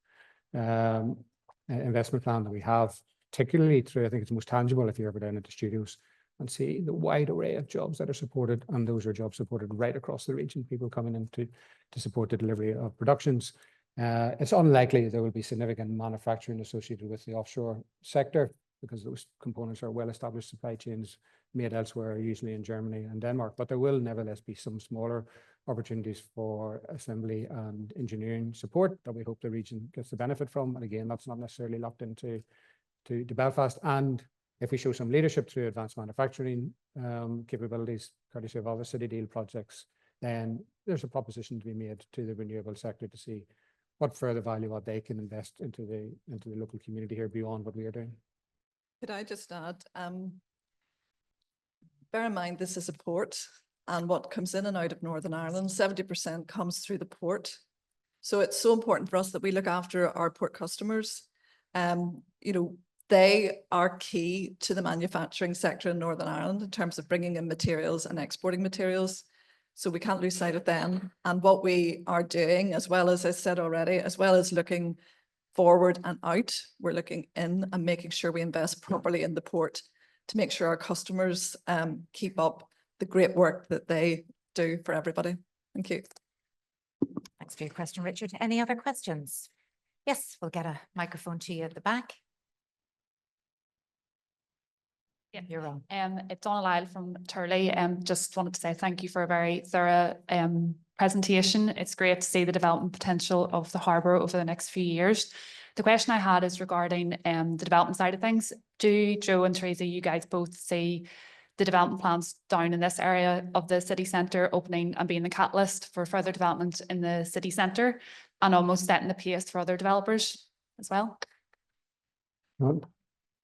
investment plan that we have, particularly through, I think it's most tangible if you're ever down at the studios and see the wide array of jobs that are supported, and those are jobs supported right across the region, people coming in to support the delivery of productions. It's unlikely there will be significant manufacturing associated with the offshore sector, because those components are well-established supply chains made elsewhere, usually in Germany and Denmark. But there will nevertheless be some smaller opportunities for assembly and engineering support that we hope the region gets the benefit from. And again, that's not necessarily locked into Belfast. And if we show some leadership through advanced manufacturing capabilities, courtesy of other city deal projects, then there's a proposition to be made to the renewable sector to see what further value what they can invest into the local community here beyond what we are doing. Could I just add, bear in mind this is a port, and what comes in and out of Northern Ireland, 70% comes through the port. So it's so important for us that we look after our port customers. You know, they are key to the manufacturing sector in Northern Ireland in terms of bringing in materials and exporting materials. So we can't lose sight of them. And what we are doing, as well as I said already, as well as looking forward and out, we're looking in and making sure we invest properly in the port to make sure our customers keep up the great work that they do for everybody. Thank you. Thanks for your question, Richard. Any other questions? Yes, we'll get a microphone to you at the back. Yeah, you're on. It's Donna Lyle from Turley. Just wanted to say thank you for a very thorough presentation. It's great to see the development potential of the harbour over the next few years. The question I had is regarding the development side of things. Do Joe and Teresa, you guys both see the development plans down in this area of the city centre opening and being the catalyst for further development in the city centre and almost setting the pace for other developers as well?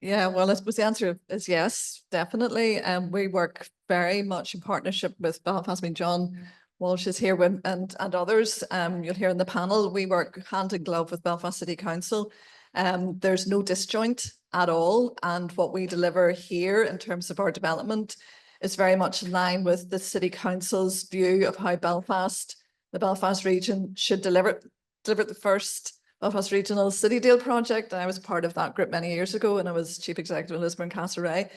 Yeah, well, I suppose the answer is yes, definitely. We work very much in partnership with Belfast. I mean, John Walsh is here and others. You'll hear in the panel, we work hand in glove with Belfast City Council. There's no disjoint at all. And what we deliver here in terms of our development is very much in line with the City Council's view of how Belfast, the Belfast region, should deliver the first Belfast Regional City Deal project. I was part of that group many years ago, and I was Chief Executive of Lisburn Castlereagh.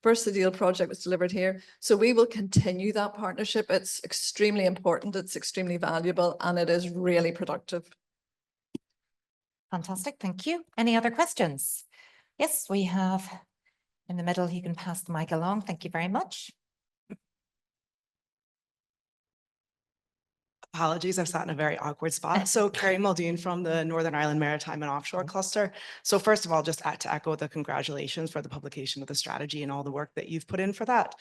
First City Deal project was delivered here. So we will continue that partnership. It's extremely important, it's extremely valuable, and it is really productive. Fantastic, thank you. Any other questions? Yes, we have in the middle, you can pass the mic along. Thank you very much. Apologies, I've sat in a very awkward spot. So Kerry Muldoon from the Northern Ireland Maritime and Offshore Cluster. So first of all, just to echo the congratulations for the publication of the strategy and all the work that you've put in for that.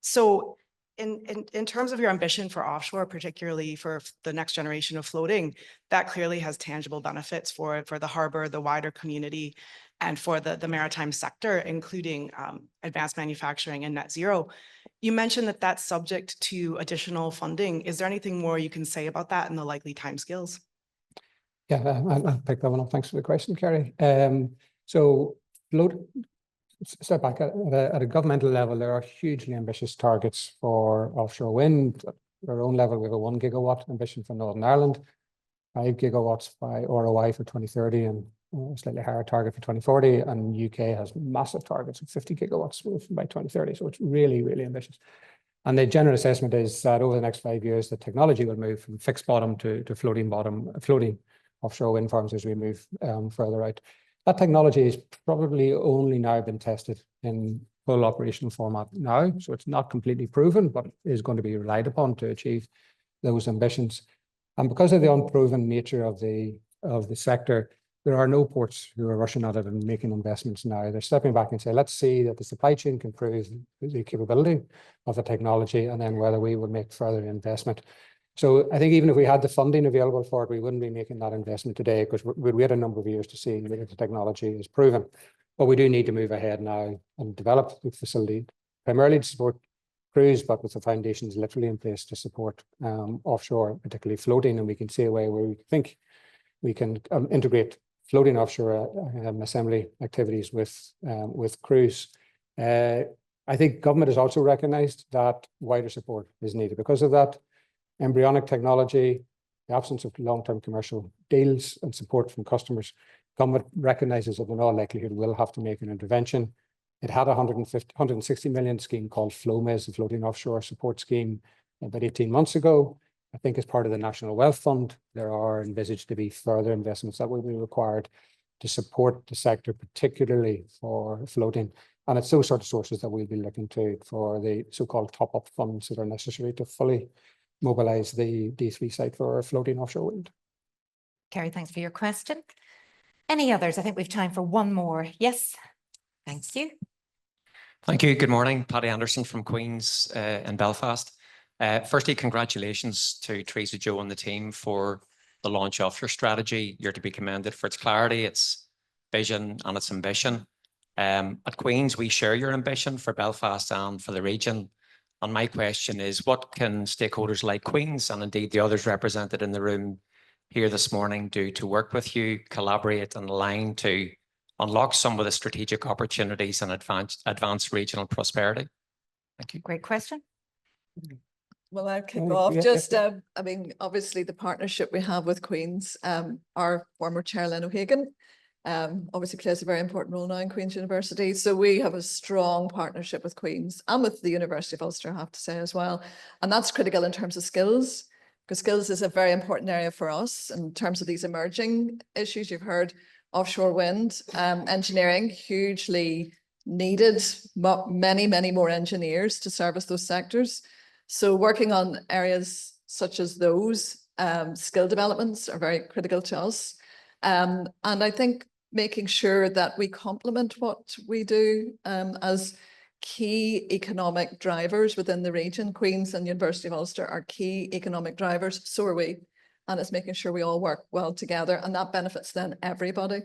So in terms of your ambition for offshore, particularly for the next generation of floating, that clearly has tangible benefits for the harbour, the wider community, and for the maritime sector, including advanced manufacturing and net zero. You mentioned that that's subject to additional funding. Is there anything more you can say about that and the likely timescales? Yeah, I'll pick that one up. Thanks for the question, Kerry. Step back, at a governmental level, there are hugely ambitious targets for offshore wind. At our own level, we have a 1 gigawatt ambition for Northern Ireland, 5 gigawatts by ROI for 2030, and a slightly higher target for 2040. And UK has massive targets of 50 gigawatts by 2030. So it's really, really ambitious. And the general assessment is that over the next 5 years, the technology will move from fixed bottom to floating offshore wind farms as we move further out. That technology has probably only now been tested in full operational format now. So it's not completely proven, but is going to be relied upon to achieve those ambitions. And because of the unproven nature of the sector, there are no ports who are rushing at it and making investments now. They're stepping back and say, let's see that the supply chain can prove the capability of the technology and then whether we would make further investment. So I think even if we had the funding available for it, we wouldn't be making that investment today because we'd wait a number of years to see whether the technology is proven. But we do need to move ahead now and develop the facility primarily to support cruise, but with the foundations literally in place to support offshore, particularly floating. And we can see a way where we think we can integrate floating offshore assembly activities with cruise. I think government has also recognised that wider support is needed because of that. Embryonic technology, the absence of long-term commercial deals and support from customers, government recognises that in all likelihood will have to make an intervention. It had a 160 million scheme called FLOMES, the Floating Offshore Support Scheme, about 18 months ago. I think as part of the National Wealth Fund, there are envisaged to be further investments that will be required to support the sector, particularly for floating. And it's those sort of sources that we'll be looking to for the so-called top-up funds that are necessary to fully mobilise the D3 site for floating offshore wind. Kerry, thanks for your question. Any others? I think we've time for one more. Yes, thank you. Thank you. Good morning. Paddy Anderson from Queen's in Belfast. Firstly, congratulations to Teresa, Joe and the team for the launch of your strategy. You're to be commended for its clarity, its vision and its ambition. At Queen's, we share your ambition for Belfast and for the region. And my question is, what can stakeholders like Queen's and indeed the others represented in the room here this morning do to work with you, collaborate and align to unlock some of the strategic opportunities and advance regional prosperity? Thank you. Great question. Well, I'll kick off. Just, I mean, obviously the partnership we have with Queen's, our former chair, Len O'Hagan, obviously plays a very important role now in Queen's University. So we have a strong partnership with Queen's and with the University of Ulster, I have to say as well. And that's critical in terms of skills, because skills is a very important area for us in terms of these emerging issues. You've heard offshore wind, engineering, hugely needed, but many more engineers to service those sectors. So working on areas such as those skill developments are very critical to us. And I think making sure that we complement what we do as key economic drivers within the region. Queen's and University of Ulster are key economic drivers, so are we. And it's making sure we all work well together, and that benefits then everybody.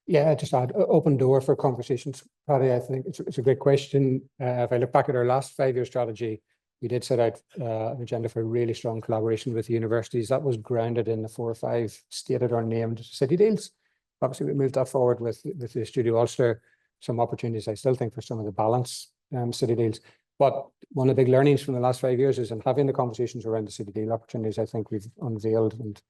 Yeah, just add open door for conversations. Paddy, I think it's a great question. If I look back at our last 5-year strategy, we did set out an agenda for really strong collaboration with the universities. That was grounded in the 4 or 5 stated or named city deals. Obviously, we moved that forward with the Studio Ulster, some opportunities, I still think, for some of the balance city deals. But one of the big learnings from the last 5 years is in having the conversations around the city deal opportunities, I think we've unveiled and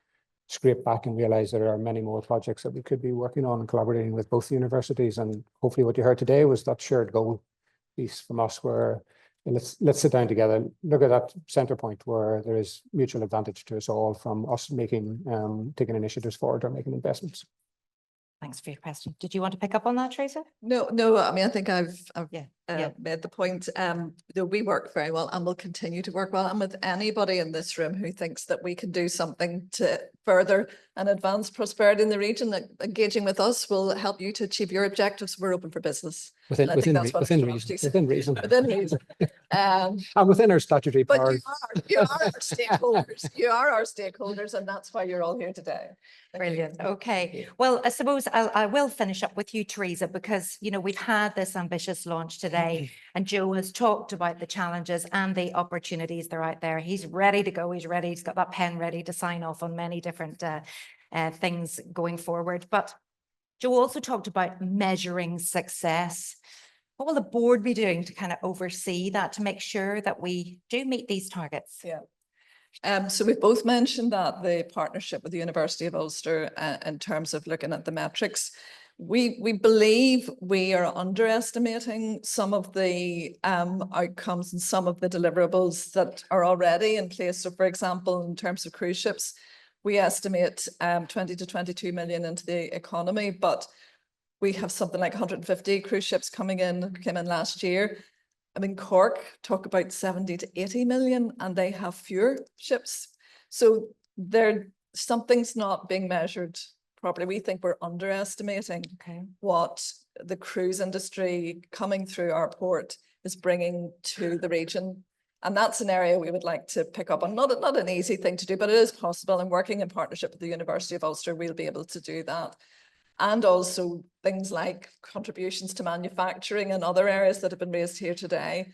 scrape back and realize there are many more projects that we could be working on and collaborating with both universities. And hopefully what you heard today was that shared goal piece from us where let's sit down together, look at that center point where there is mutual advantage to us all from us taking initiatives forward or making investments. Thanks for your question. Did you want to pick up on that, Teresa? No, I mean, I think I've made the point that we work very well and will continue to work well. And with anybody in this room who thinks that we can do something to further and advance prosperity in the region, that engaging with us will help you to achieve your objectives. We're open for business. Within reason. And within our statutory powers. But you are our stakeholders. You are our stakeholders, and that's why you're all here today. Brilliant. Okay. Well, I suppose I will finish up with you, Teresa, because, you know, we've had this ambitious launch today and Joe has talked about the challenges and the opportunities that are out there. He's ready to go. He's ready. He's got that pen ready to sign off on many different things going forward. But Joe also talked about measuring success. What will the board be doing to kind of oversee that, to make sure that we do meet these targets? Yeah. So we've both mentioned that the partnership with the University of Ulster in terms of looking at the metrics. We believe we are underestimating some of the outcomes and some of the deliverables that are already in place. So for example, in terms of cruise ships, we estimate 20 to 22 million into the economy, but we have something like 150 cruise ships came in last year. I mean, Cork talk about 70 to 80 million and they have fewer ships. So something's not being measured properly. We think we're underestimating what the cruise industry coming through our port is bringing to the region. And that's an area we would like to pick up on. Not an easy thing to do, but it is possible. And working in partnership with the University of Ulster, we'll be able to do that. And also things like contributions to manufacturing and other areas that have been raised here today.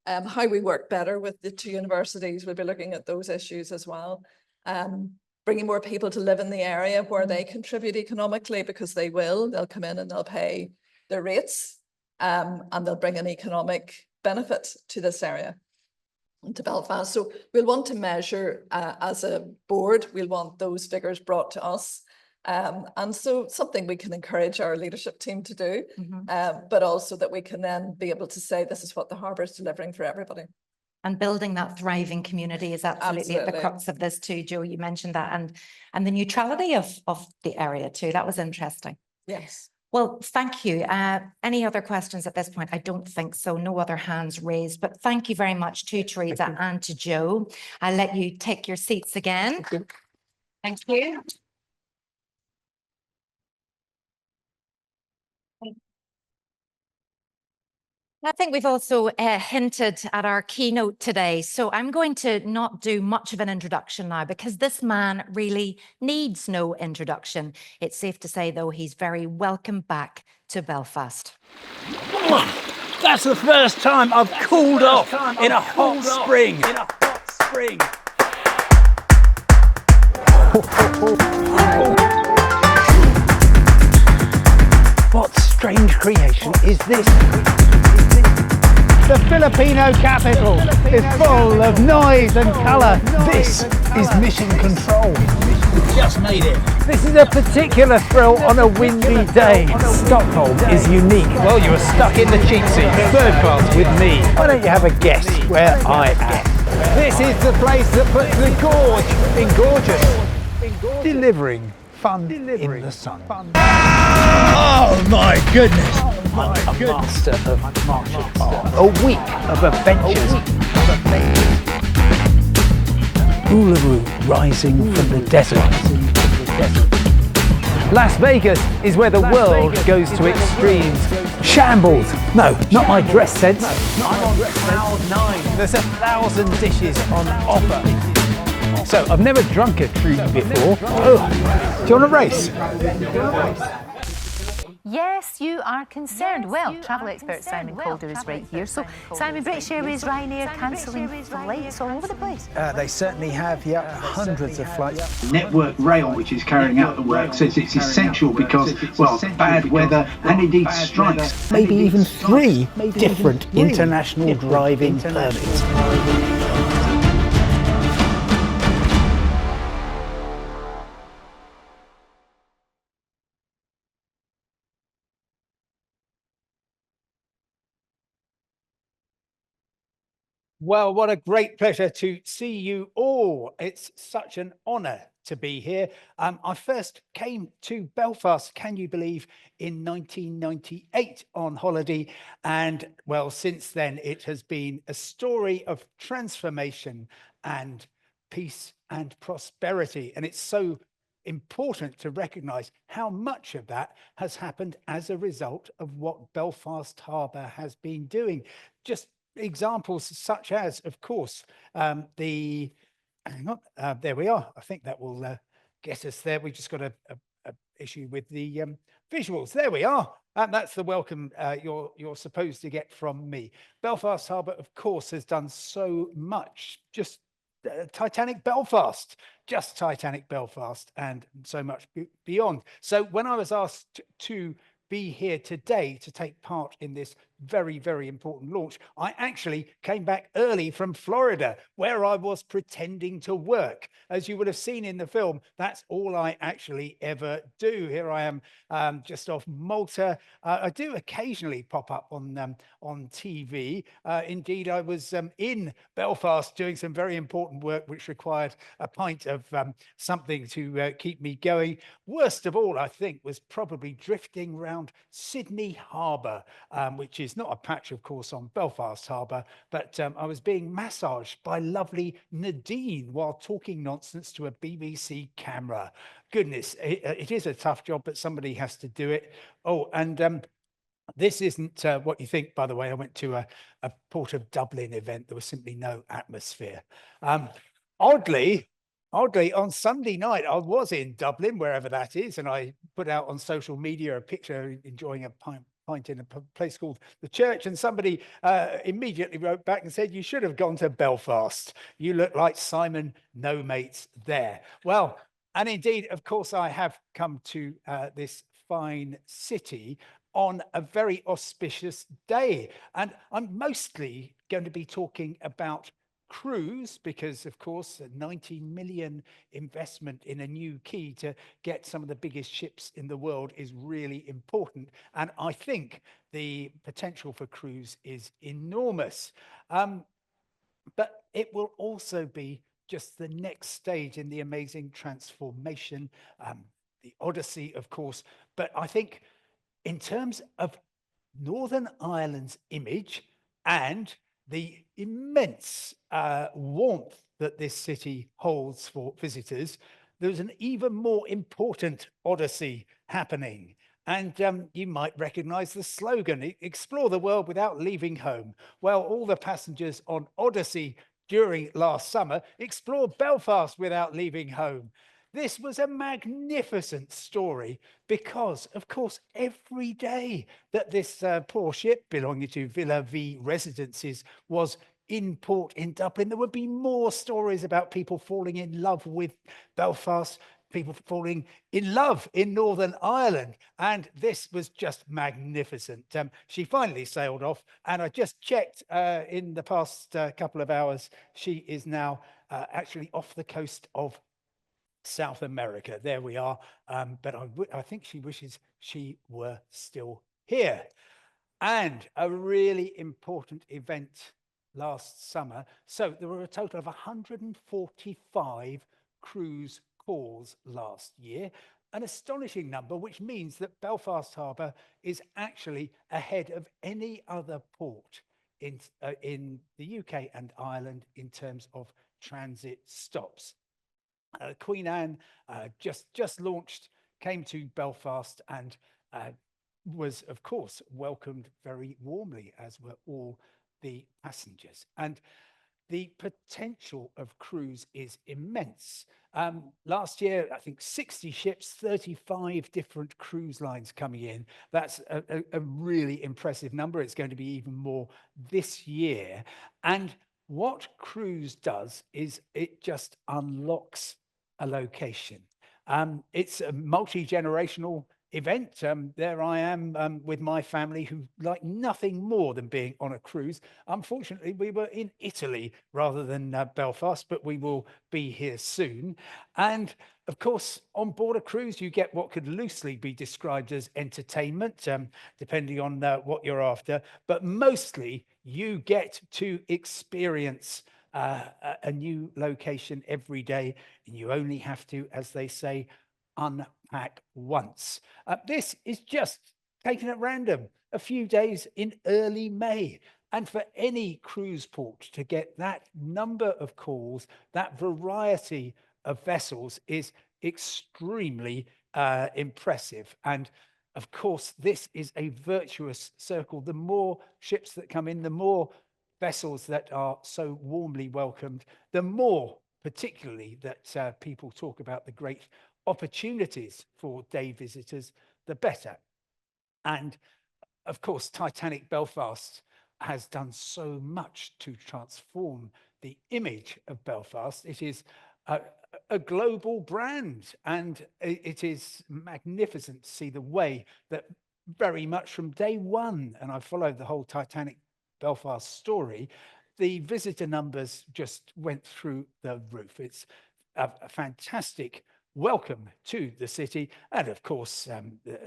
How we work better with the two universities, we'll be looking at those issues as well. Bringing more people to live in the area where they contribute economically, because they'll come in and they'll pay their rates and they'll bring an economic benefit to this area, to Belfast. So we'll want to measure as a board, we'll want those figures brought to us. And so something we can encourage our leadership team to do, but also that we can then be able to say, this is what the harbour is delivering for everybody. And building that thriving community is absolutely at the crux of this too, Joe. You mentioned that, and the neutrality of the area too. That was interesting. Yes. Well, thank you. Any other questions at this point? I don't think so. No other hands raised, but thank you very much to Teresa and to Joe. I'll let you take your seats again. Thank you. Thank you. I think we've also hinted at our keynote today. So I'm going to not do much of an introduction now because this man really needs no introduction. It's safe to say, though, he's very welcome back to Belfast. That's the first time I've cooled off in a hot spring. What strange creation is this? The Filipino capital is full of noise and colour. This is mission control. We just made it. This is a particular thrill on a windy day. Stockholm is unique. Well, you were stuck in the cheap seat, third class with me. Why don't you have a guess where I am? This is the place that puts the gorge in gorgeous. Delivering fun in the sun. Oh my goodness! I'm a master of martial arts. A week of adventures. Uluru rising from the desert. Las Vegas is where the world goes to extremes. Shambles. No, not my dress sense. I'm on cloud 9. There's 1,000 dishes on offer. So I've never drunk a treat before. Oh, do you want a race? Yes, you are concerned. Well, travel expert Simon Calder is right here. So, Simon, British Airways, Ryanair cancelling flights all over the place. They certainly have, yeah, hundreds of flights. Network Rail, which is carrying out the work, says it's essential because, well, bad weather and indeed strikes. Maybe even 3 different international driving permits. Well, what a great pleasure to see you all. It's such an honour to be here. I first came to Belfast, can you believe, in 1998 on holiday. And well, since then, it has been a story of transformation and peace and prosperity. And it's so important to recognise how much of that has happened as a result of what Belfast Harbour has been doing. Just examples such as, of course, hang on, there we are. I think that will get us there. We just got a issue with the visuals. There we are. That's the welcome you're supposed to get from me. Belfast Harbour, of course, has done so much. Just Titanic Belfast, just Titanic Belfast, and so much beyond. So when I was asked to be here today to take part in this very, very important launch, I actually came back early from Florida, where I was pretending to work. As you would have seen in the film, that's all I actually ever do. Here I am, just off Malta. I do occasionally pop up on TV. Indeed, I was in Belfast doing some very important work, which required a pint of something to keep me going. Worst of all, I think, was probably drifting around Sydney Harbour, which is not a patch, of course, on Belfast Harbour, but I was being massaged by lovely Nadine while talking nonsense to a BBC camera. Goodness, it is a tough job, but somebody has to do it. Oh, and this isn't what you think, by the way. I went to a Port of Dublin event. There was simply no atmosphere. Oddly, on Sunday night, I was in Dublin, wherever that is, and I put out on social media a picture enjoying a pint in a place called the Church, and somebody immediately wrote back and said, "You should have gone to Belfast. You look like Simon No Mates there." Well, and indeed, of course, I have come to this fine city on a very auspicious day, and I'm mostly going to be talking about cruise, because of course a 90 million investment in a new quay to get some of the biggest ships in the world is really important, and I think the potential for cruise is enormous, but it will also be just the next stage in the amazing transformation, the Odyssey, of course. But I think in terms of Northern Ireland's image and the immense warmth that this city holds for visitors, there's an even more important Odyssey happening. And you might recognize the slogan, "Explore the world without leaving home." Well, all the passengers on Odyssey during last summer explored Belfast without leaving home. This was a magnificent story because, of course, every day that this poor ship belonging to Villa V Residences was in port in Dublin, there would be more stories about people falling in love with Belfast, people falling in love in Northern Ireland. And this was just magnificent. She finally sailed off, and I just checked in the past couple of hours, she is now actually off the coast of South America. There we are. But I think she wishes she were still here. And a really important event last summer. So there were a total of 145 cruise calls last year, an astonishing number, which means that Belfast Harbour is actually ahead of any other port in the UK and Ireland in terms of transit stops. Queen Anne just launched came to Belfast and was, of course, welcomed very warmly, as were all the passengers. And the potential of cruise is immense. Last year, I think 60 ships, 35 different cruise lines coming in. That's a really impressive number. It's going to be even more this year. And what cruise does is it just unlocks a location. It's a multi-generational event. There I am with my family who like nothing more than being on a cruise. Unfortunately, we were in Italy rather than Belfast, but we will be here soon. And of course, on board a cruise, you get what could loosely be described as entertainment, depending on what you're after. But mostly, you get to experience a new location every day, and you only have to, as they say, unpack once. This is just taken at random, a few days in early May. And for any cruise port to get that number of calls, that variety of vessels is extremely impressive. And of course, this is a virtuous circle. The more ships that come in, the more vessels that are so warmly welcomed, the more particularly that people talk about the great opportunities for day visitors, the better. And of course, Titanic Belfast has done so much to transform the image of Belfast. It is a global brand, and it is magnificent to see the way that very much from day one, and I followed the whole Titanic Belfast story, the visitor numbers just went through the roof. It's a fantastic welcome to the city, and of course the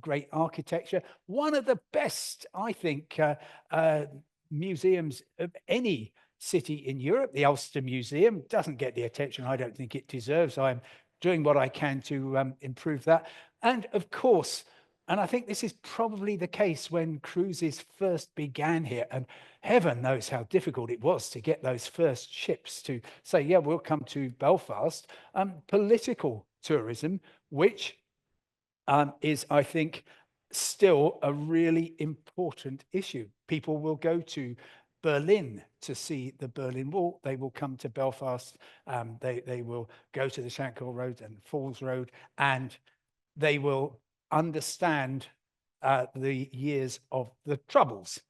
great architecture. One of the best, I think, museums of any city in Europe. The Ulster Museum doesn't get the attention I don't think it deserves. I'm doing what I can to improve that. And of course, and I think this is probably the case when cruises first began here, and heaven knows how difficult it was to get those first ships to say, yeah, we'll come to Belfast. Political tourism, which is, I think, still a really important issue. People will go to Berlin to see the Berlin Wall. They will come to Belfast. They will go to the Shankill Road and Falls Road, and they will understand the years of the Troubles.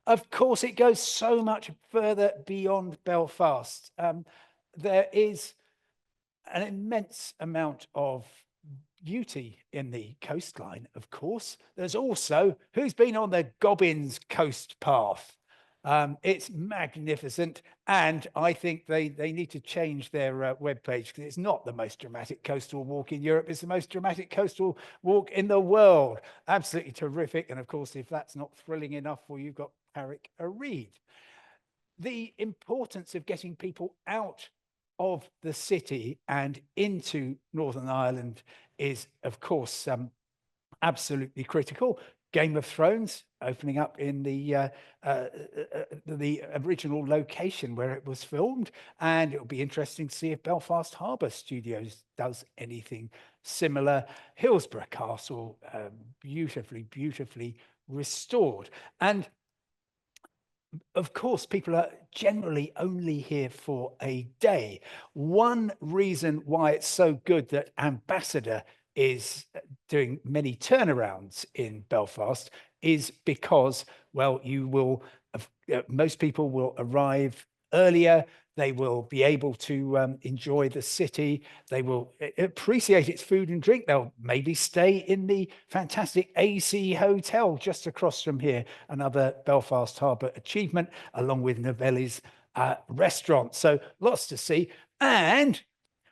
Of course, it goes so much further beyond Belfast. There is an immense amount of beauty in the coastline, of course. There's also, who's been on the Gobbins Coast Path? It's magnificent, and I think they need to change their webpage, because it's not the most dramatic coastal walk in Europe. It's the most dramatic coastal walk in the world. Absolutely terrific. And of course, if that's not thrilling enough, well, you've got Carrick a Reed. The importance of getting people out of the city and into Northern Ireland is, of course, absolutely critical. Game of Thrones opening up in the original location where it was filmed, and it'll be interesting to see if Belfast Harbour Studios does anything similar. Hillsborough Castle, beautifully restored. And of course, people are generally only here for a day. One reason why it's so good that Ambassador is doing many turnarounds in Belfast is because, well, most people will arrive earlier. They will be able to enjoy the city. They will appreciate its food and drink. They'll maybe stay in the fantastic AC Hotel just across from here, another Belfast Harbour achievement, along with Novelli's restaurant. So lots to see. And,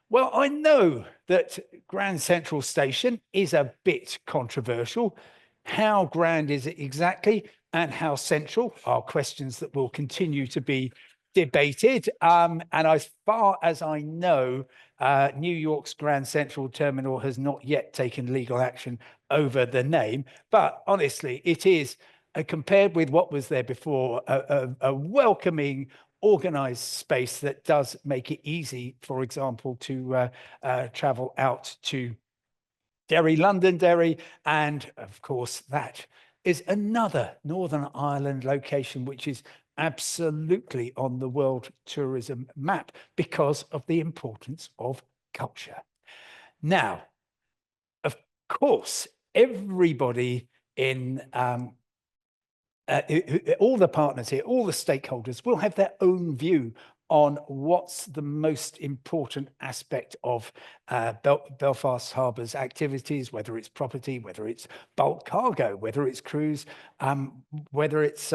well, I know that Grand Central Station is a bit controversial. How grand is it exactly, and how central are questions that will continue to be debated. And as far as I know, New York's Grand Central Terminal has not yet taken legal action over the name. But honestly, it is, compared with what was there before, a welcoming, organized space that does make it easy, for example, to travel out to Derry, Londonderry, and of course that is another Northern Ireland location which is absolutely on the world tourism map because of the importance of culture. Now, of course, everybody in all the partners here, all the stakeholders will have their own view on what's the most important aspect of Belfast Harbour's activities, whether it's property, whether it's bulk cargo, whether it's cruise, whether it's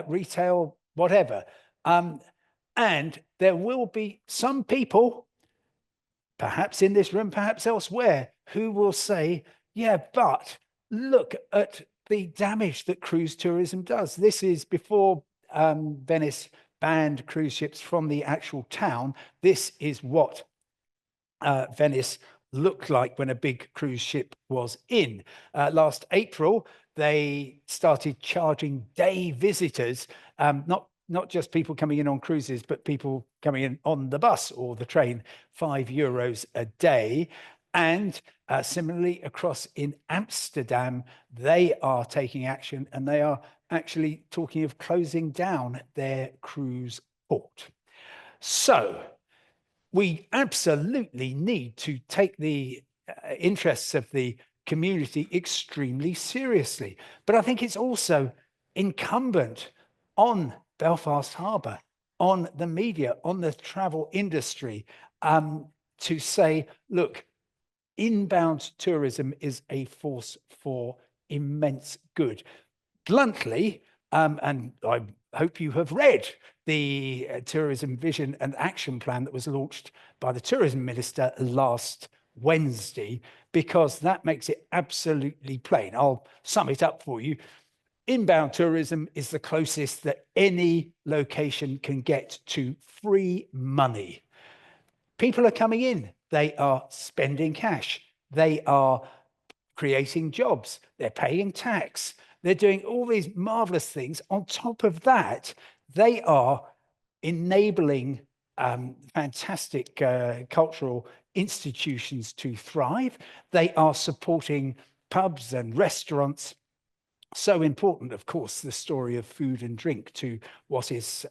retail, whatever. And there will be some people, perhaps in this room, perhaps elsewhere, who will say, yeah, but look at the damage that cruise tourism does. This is before Venice banned cruise ships from the actual town. This is what Venice looked like when a big cruise ship was in. Last April, they started charging day visitors, not just people coming in on cruises, but people coming in on the bus or the train, €5 a day. And similarly, across in Amsterdam, they are taking action and they are actually talking of closing down their cruise port. So we absolutely need to take the interests of the community extremely seriously. But I think it's also incumbent on Belfast Harbour, on the media, on the travel industry, to say, look, inbound tourism is a force for immense good. Bluntly, and I hope you have read the Tourism Vision and Action Plan that was launched by the Tourism Minister last Wednesday, because that makes it absolutely plain. I'll sum it up for you. Inbound tourism is the closest that any location can get to free money. People are coming in, they are spending cash, they are creating jobs, they're paying tax, they're doing all these marvelous things. On top of that, they are enabling fantastic cultural institutions to thrive. They are supporting pubs and restaurants. So important, of course, the story of food and drink to what is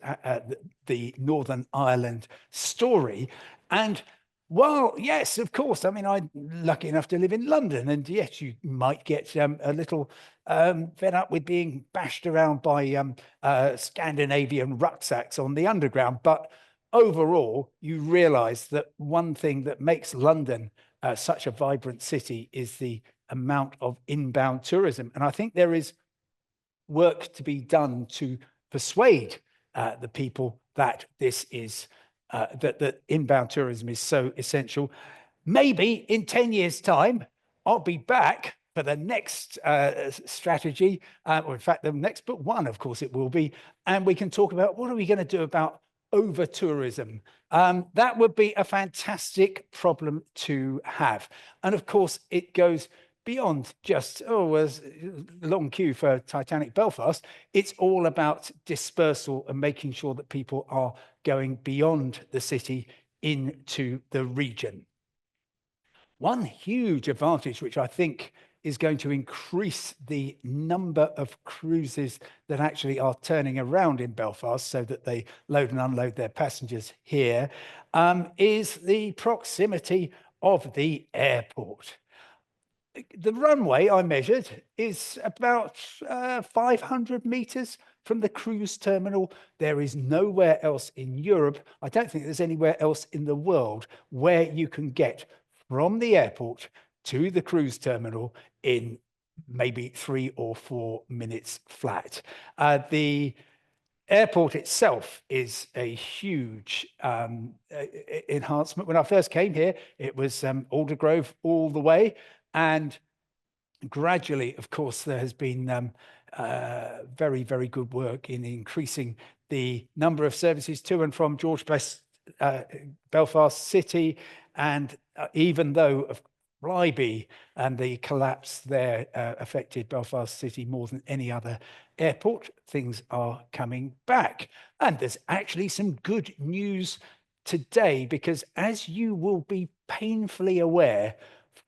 the Northern Ireland story. And while, yes, of course, I mean, I'm lucky enough to live in London, and yes, you might get a little fed up with being bashed around by Scandinavian rucksacks on the underground. But overall, you realize that one thing that makes London such a vibrant city is the amount of inbound tourism. And I think there is work to be done to persuade the people that this is that inbound tourism is so essential. Maybe in 10 years' time, I'll be back for the next strategy, or in fact, the next but one, of course, it will be. And we can talk about what are we going to do about over tourism. That would be a fantastic problem to have. And of course, it goes beyond just, oh, there's a long queue for Titanic Belfast. It's all about dispersal and making sure that people are going beyond the city into the region. One huge advantage, which I think is going to increase the number of cruises that actually are turning around in Belfast so that they load and unload their passengers here, is the proximity of the airport. The runway I measured is about 500 meters from the cruise terminal. There is nowhere else in Europe, I don't think there's anywhere else in the world, where you can get from the airport to the cruise terminal in maybe 3 or 4 minutes flat. The airport itself is a huge enhancement. When I first came here, it was Aldergrove all the way. And gradually, of course, there has been very, very good work in increasing the number of services to and from Belfast City. And even though Flybe and the collapse there affected Belfast City more than any other airport, things are coming back. And there's actually some good news today, because as you will be painfully aware,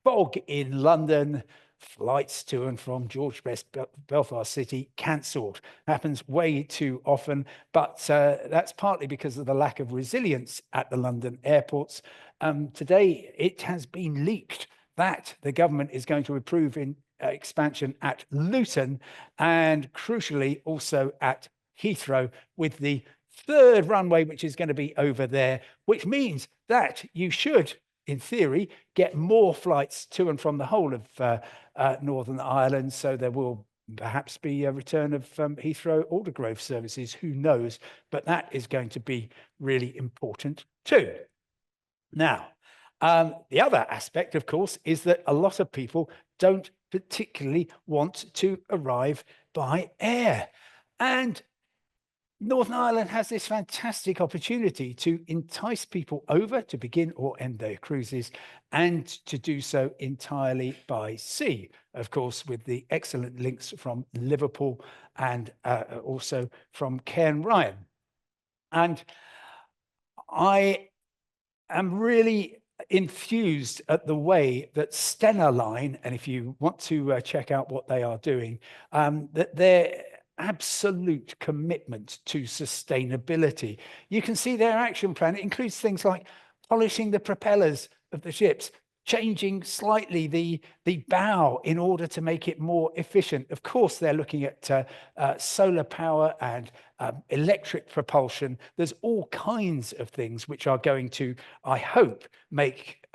fog in London, flights to and from George Best Belfast City cancelled. Happens way too often, but that's partly because of the lack of resilience at the London airports. Today, it has been leaked that the government is going to approve expansion at Luton and crucially also at Heathrow, with the third runway, which is going to be over there, which means that you should, in theory, get more flights to and from the whole of Northern Ireland. So there will perhaps be a return of Heathrow Aldergrove services, who knows, but that is going to be really important too. Now, the other aspect, of course, is that a lot of people don't particularly want to arrive by air. And Northern Ireland has this fantastic opportunity to entice people over to begin or end their cruises and to do so entirely by sea, of course, with the excellent links from Liverpool and also from Cairnryan. And I am really enthused at the way that Stena Line, and if you want to check out what they are doing, that their absolute commitment to sustainability. You can see their action plan. It includes things like polishing the propellers of the ships, changing slightly the bow in order to make it more efficient. Of course, they're looking at solar power and electric propulsion. There's all kinds of things which are going to, I hope, make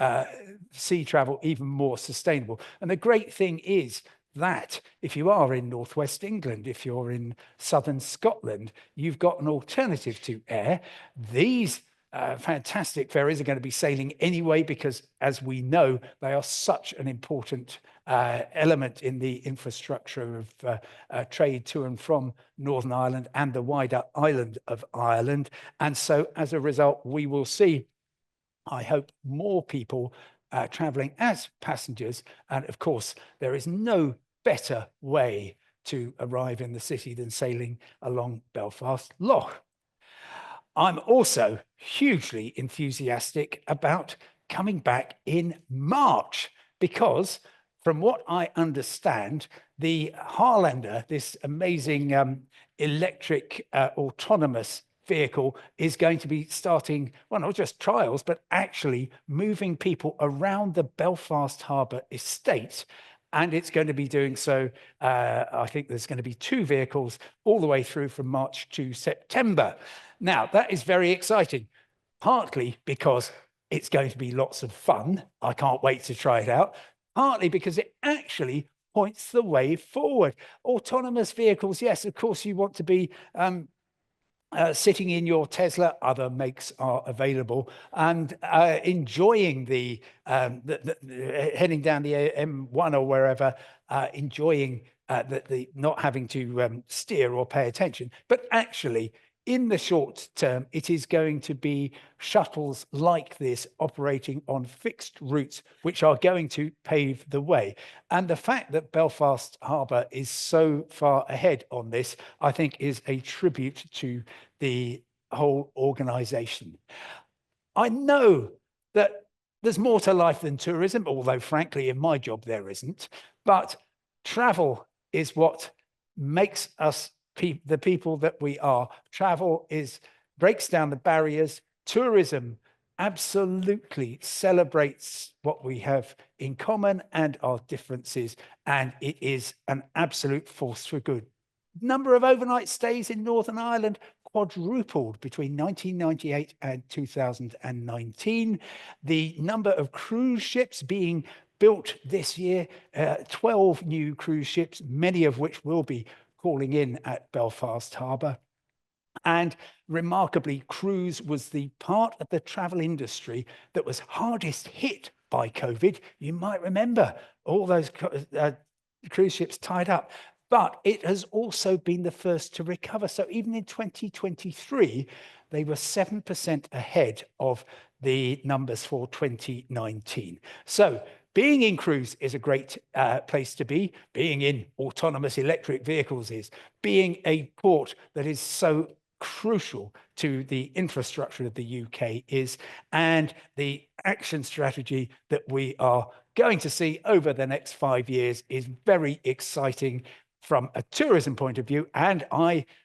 sea travel even more sustainable. And the great thing is that if you are in northwest England, if you're in southern Scotland, you've got an alternative to air. These fantastic ferries are going to be sailing anyway, because as we know, they are such an important element in the infrastructure of trade to and from Northern Ireland and the wider island of Ireland. And so as a result, we will see, I hope, more people traveling as passengers. And of course, there is no better way to arrive in the city than sailing along Belfast Lough. I'm also hugely enthusiastic about coming back in March, because from what I understand, the Harlander, this amazing electric autonomous vehicle, is going to be starting, well, not just trials, but actually moving people around the Belfast Harbour estate. And it's going to be doing so, I think there's going to be 2 vehicles all the way through from March to September. Now, that is very exciting, partly because it's going to be lots of fun. I can't wait to try it out. Partly because it actually points the way forward. Autonomous vehicles, yes, of course, you want to be sitting in your Tesla, other makes are available, and enjoying the heading down the M1 or wherever, enjoying the not having to steer or pay attention. But actually, in the short term, it is going to be shuttles like this operating on fixed routes, which are going to pave the way. And the fact that Belfast Harbour is so far ahead on this, I think, is a tribute to the whole organisation. I know that there's more to life than tourism, although frankly, in my job, there isn't. But travel is what makes us the people that we are. Travel breaks down the barriers. Tourism absolutely celebrates what we have in common and our differences, and it is an absolute force for good. Number of overnight stays in Northern Ireland quadrupled between 1998 and 2019. The number of cruise ships being built this year, 12 new cruise ships, many of which will be calling in at Belfast Harbour. And remarkably, cruise was the part of the travel industry that was hardest hit by COVID. You might remember all those cruise ships tied up, but it has also been the first to recover. So even in 2023, they were 7% ahead of the numbers for 2019. So being in cruise is a great place to be. Being in autonomous electric vehicles is. Being a port that is so crucial to the infrastructure of the UK is. And the action strategy that we are going to see over the next 5 years is very exciting from a tourism point of view, and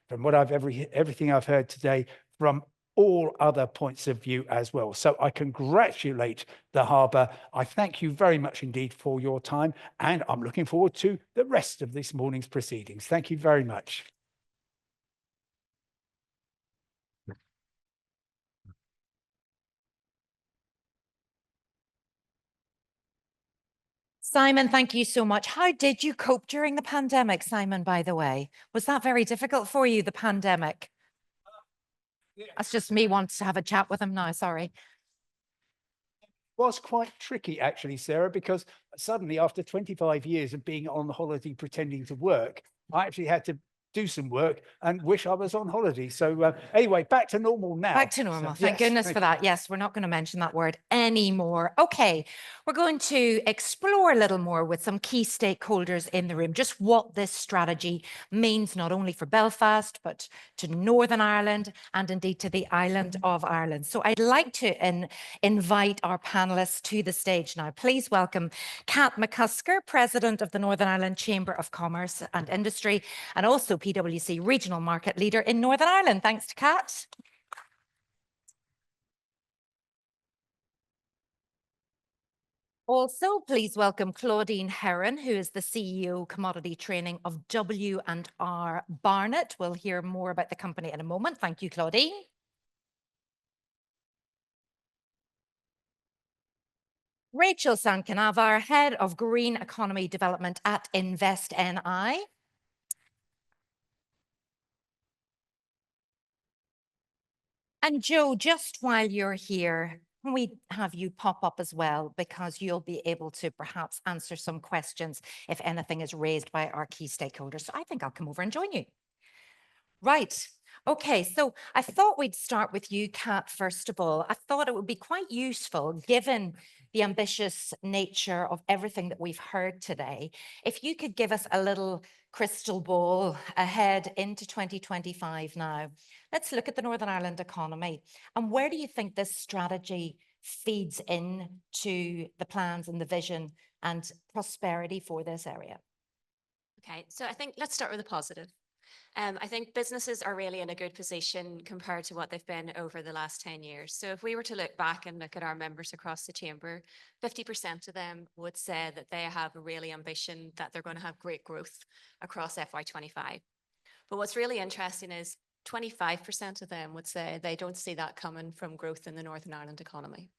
from what everything I've heard today, from all other points of view as well. So I congratulate the harbour. I thank you very much indeed for your time, and I'm looking forward to the rest of this morning's proceedings. Thank you very much. Simon, thank you so much. How did you cope during the pandemic, Simon, by the way? Was that very difficult for you, the pandemic? That's just me wanting to have a chat with him now, sorry. Was quite tricky actually, Sarah, because suddenly after 25 years of being on holiday pretending to work, I actually had to do some work and wish I was on holiday. So anyway, back to normal now. Back to normal. So, Thank yes, goodness for that. Yes, we're not going to mention that word anymore. Okay, we're going to explore a little more with some key stakeholders in the room, just what this strategy means, not only for Belfast, but to Northern Ireland and indeed to the island of Ireland. So I'd like to invite our panelists to the stage now. Please welcome Kat McCusker, President of the Northern Ireland Chamber of Commerce and Industry, and also PwC Regional Market Leader in Northern Ireland. Thanks to Kat. Also, please welcome Claudine Herron, who is the CEO Commodity Training of W&R Barnett. We'll hear more about the company in a moment. Thank you, Claudine. Rachel Sankanavar, Head of Green Economy Development at Invest NI. And Joe, just while you're here, can we have you pop up as well, because you'll be able to perhaps answer some questions if anything is raised by our key stakeholders. So I think I'll come over and join you. Right. Okay, so I thought we'd start with you, Kat, first of all. I thought it would be quite useful, given the ambitious nature of everything that we've heard today, if you could give us a little crystal ball ahead into 2025 now. Let's look at the Northern Ireland economy. And where do you think this strategy feeds into the plans and the vision and prosperity for this area? Okay, so I think let's start with the positive. I think businesses are really in a good position compared to what they've been over the last 10 years. So if we were to look back and look at our members across the chamber, 50% of them would say that they have a really ambition that they're going to have great growth across FY25. But what's really interesting is 25% of them would say they don't see that coming from growth in the Northern Ireland economy.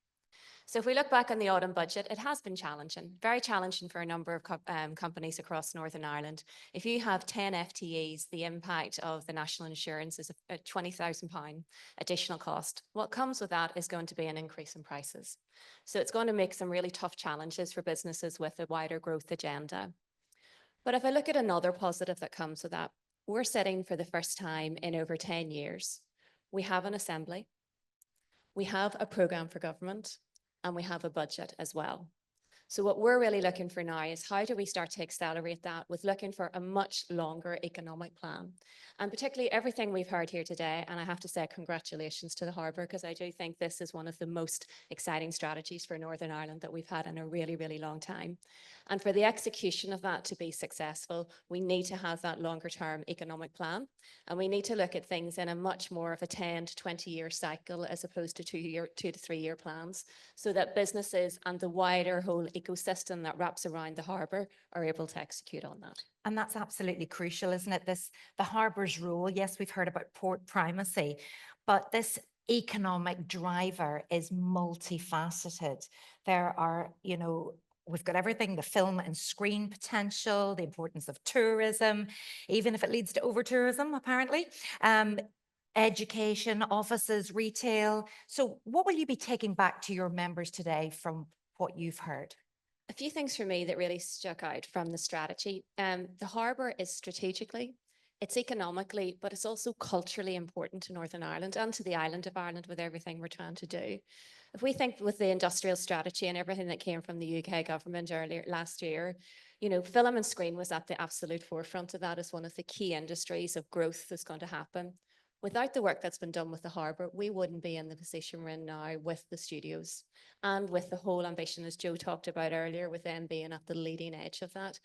So if we look back on the autumn budget, it has been challenging, very challenging for a number of companies across Northern Ireland. If you have 10 FTEs, the impact of the national insurance is a £20,000 additional cost. What comes with that is going to be an increase in prices. So it's going to make some really tough challenges for businesses with a wider growth agenda. But if I look at another positive that comes with that, we're sitting for the first time in over 10 years. We have an assembly, we have a programme for government, and we have a budget as well. So what we're really looking for now is how do we start to accelerate that with looking for a much longer economic plan? And particularly everything we've heard here today, and I have to say congratulations to the Harbour, because I do think this is one of the most exciting strategies for Northern Ireland that we've had in a really, really long time. And for the execution of that to be successful, we need to have that longer term economic plan. And we need to look at things in a much more of a 10 to 20-year cycle as opposed to 2 to 3 year plans, so that businesses and the wider whole ecosystem that wraps around the harbour are able to execute on that. And that's absolutely crucial, isn't it? The harbour's role, yes, we've heard about port primacy, but this economic driver is multifaceted. There are, we've got everything, the film and screen potential, the importance of tourism, even if it leads to over-tourism, apparently, education, offices, retail. So what will you be taking back to your members today from what you've heard? A few things for me that really stuck out from the strategy. The harbour is strategically, it's economically, but it's also culturally important to Northern Ireland and to the island of Ireland with everything we're trying to do. If we think with the industrial strategy and everything that came from the UK government earlier last year, film and screen was at the absolute forefront of that as one of the key industries of growth that's going to happen. Without the work that's been done with the harbour, we wouldn't be in the position we're in now with the studios and with the whole ambition, as Joe talked about earlier, with them being at the leading edge of that.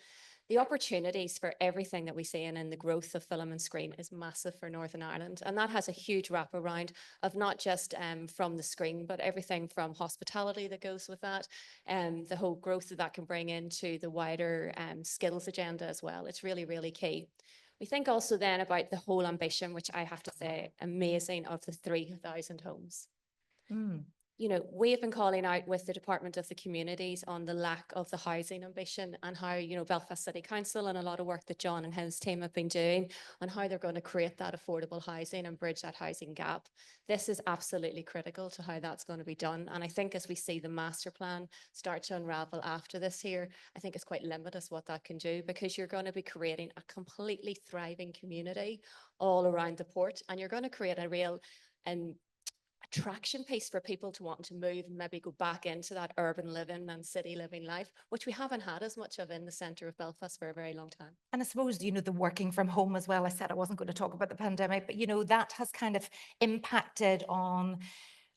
The opportunities for everything that we see in the growth of film and screen is massive for Northern Ireland. And that has a huge wraparound of not just from the screen, but everything from hospitality that goes with that, and the whole growth that can bring into the wider skills agenda as well. It's really, really key. We think also then about the whole ambition, which I have to say, amazing, of the 3,000 homes. You know, we've been calling out with the Department of the Communities on the lack of the housing ambition, and how, you know, Belfast City Council and a lot of work that John and his team have been doing on how they're going to create that affordable housing and bridge that housing gap. This is absolutely critical to how that's going to be done. And I think as we see the master plan start to unravel after this here, I think it's quite limited what that can do, because you're going to be creating a completely thriving community all around the port, and you're going to create a real attraction piece for people to want to move and maybe go back into that urban living and city living life, which we haven't had as much of in the centre of Belfast for a very long time. And I suppose, you know, the working from home as well. I said I wasn't going to talk about the pandemic, but, you know, that has kind of impacted on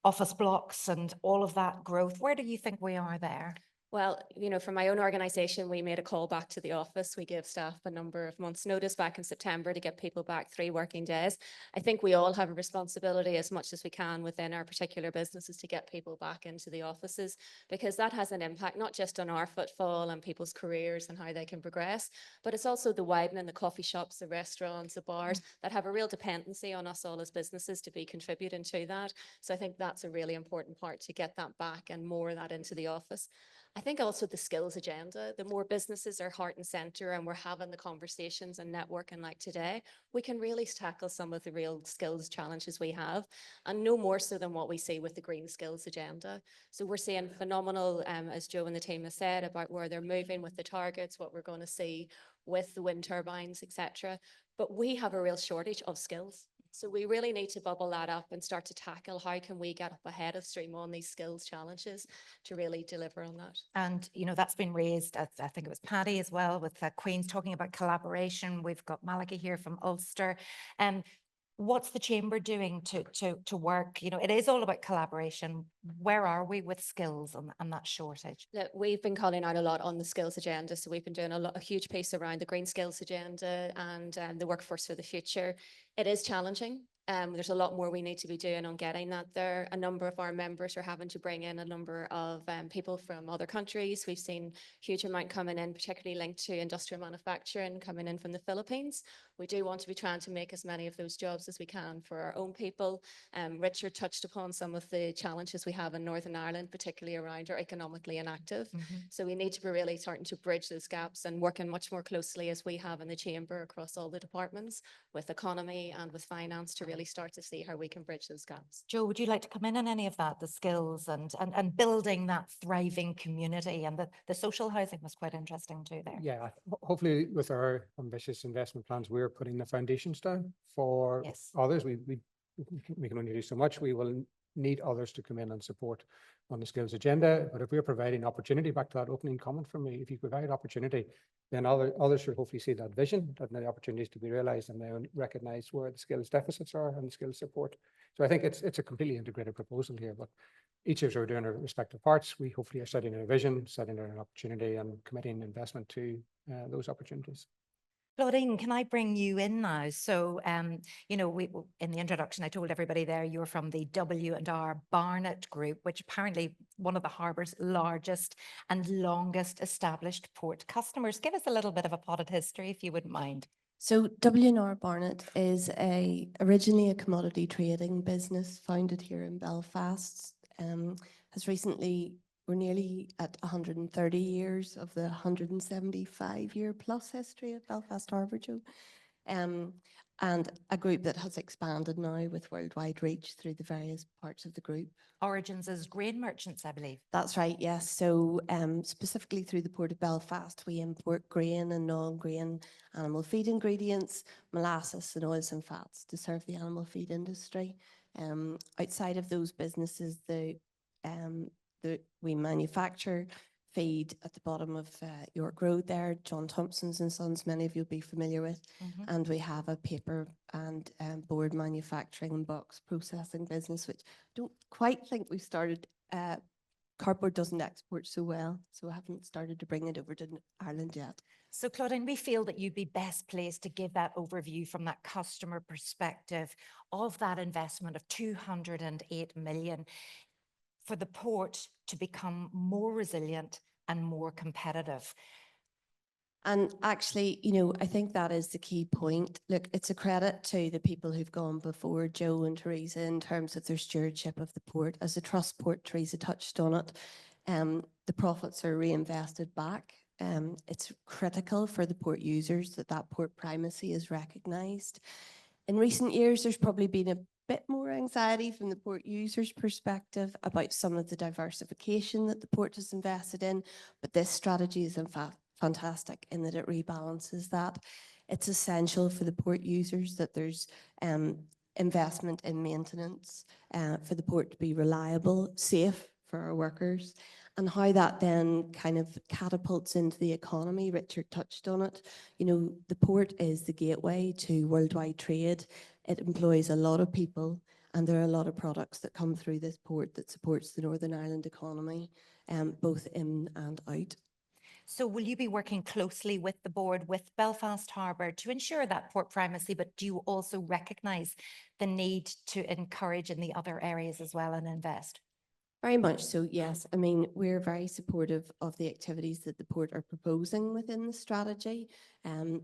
office blocks and all of that growth. Where do you think we are there? Well, you know, for my own organisation, we made a call back to the office. We gave staff a number of months' notice back in September to get people back 3 working days. I think we all have a responsibility as much as we can within our particular businesses to get people back into the offices, because that has an impact not just on our footfall and people's careers and how they can progress, but it's also the widening, the coffee shops, the restaurants, the bars that have a real dependency on us all as businesses to be contributing to that. So I think that's a really important part, to get that back and more of that into the office. I think also the skills agenda, the more businesses are heart and centre and we're having the conversations and networking like today, we can really tackle some of the real skills challenges we have, and no more so than what we see with the green skills agenda. So we're seeing phenomenal, as Joe and the team have said, about where they're moving with the targets, what we're going to see with the wind turbines, etc. But we have a real shortage of skills. So we really need to bubble that up and start to tackle how can we get up ahead of stream on these skills challenges to really deliver on that. And, you know, that's been raised, I think it was Paddy as well, with Queen's talking about collaboration. We've got Malachy here from Ulster. What's the chamber doing to work? You know, it is all about collaboration. Where are we with skills and that shortage? That we've been calling out a lot on the skills agenda. So we've been doing a huge piece around the green skills agenda and the workforce for the future. It is challenging. There's a lot more we need to be doing on getting that there. A number of our members are having to bring in a number of people from other countries. We've seen huge amount coming in, particularly linked to industrial manufacturing coming in from the Philippines. We do want to be trying to make as many of those jobs as we can for our own people. Richard touched upon some of the challenges we have in Northern Ireland, particularly around our economically inactive. So we need to be really starting to bridge those gaps and working much more closely as we have in the chamber across all the departments with economy and with finance to really start to see how we can bridge those gaps. Joe, would you like to come in on any of that, the skills and building that thriving community? And the social housing was quite interesting too there. Yeah, hopefully with our ambitious investment plans, we're putting the foundations down for others. We can only do so much. We will need others to come in and support on the skills agenda. But if we're providing opportunity, back to that opening comment from me, if you provide opportunity, then others should hopefully see that vision, that the opportunities to be realised, and then recognise where the skills deficits are and the skills support. So I think it's a completely integrated proposal here, but each of us are doing our respective parts. We hopefully are setting a vision, setting an opportunity and committing investment to those opportunities. Claudine, can I bring you in now? So, you know, in the introduction, I told everybody there you're from the W&R Barnett Group, which apparently one of the harbour's largest and longest established port customers. Give us a little bit of a potted history, if you wouldn't mind. So W&R Barnett is originally a commodity trading business founded here in Belfast. Has recently, we're nearly at 130 years of the 175-year plus history of Belfast Harbour, Joe. And a group that has expanded now with worldwide reach through the various parts of the group. Origins as grain merchants, I believe. That's right, yes. So specifically through the Port of Belfast, we import grain and non-grain animal feed ingredients, molasses and oils and fats to serve the animal feed industry. Outside of those businesses, we manufacture feed at the bottom of York Road there, John Thompson's and Sons, many of you'll be familiar with. And we have a paper and board manufacturing and box processing business, which I don't quite think we've started. Cardboard doesn't export so well, so I haven't started to bring it over to Ireland yet. So Claudine, we feel that you'd be best placed to give that overview from that customer perspective of that investment of 208 million for the port to become more resilient and more competitive. And actually, I think that is the key point. Look, it's a credit to the people who've gone before, Joe and Teresa, in terms of their stewardship of the port. As a trust port, Teresa touched on it, the profits are reinvested back. It's critical for the port users that port primacy is recognised. In recent years, there's probably been a bit more anxiety from the port users' perspective about some of the diversification that the port has invested in, but this strategy is in fact fantastic in that it rebalances that. It's essential for the port users that there's investment in maintenance for the port to be reliable, safe for our workers, and how that then kind of catapults into the economy. Richard touched on it. The port is the gateway to worldwide trade. It employs a lot of people, and there are a lot of products that come through this port that supports the Northern Ireland economy, both in and out. So will you be working closely with the board, with Belfast Harbour to ensure that port primacy, but do you also recognise the need to encourage in the other areas as well and invest? Very much so, yes. I mean, we're very supportive of the activities that the port are proposing within the strategy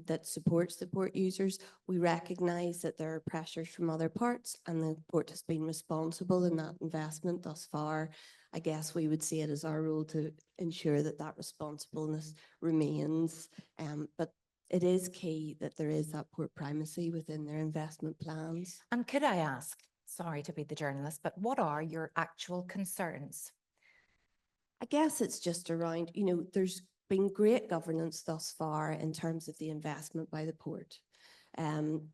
that supports the port users. We recognise that there are pressures from other parts, and the port has been responsible in that investment thus far. I guess we would see it as our role to ensure that that responsibleness remains. But it is key that there is that port primacy within their investment plans. And could I ask, sorry to be the journalist, but what are your actual concerns? I guess it's just around, there's been great governance thus far in terms of the investment by the port.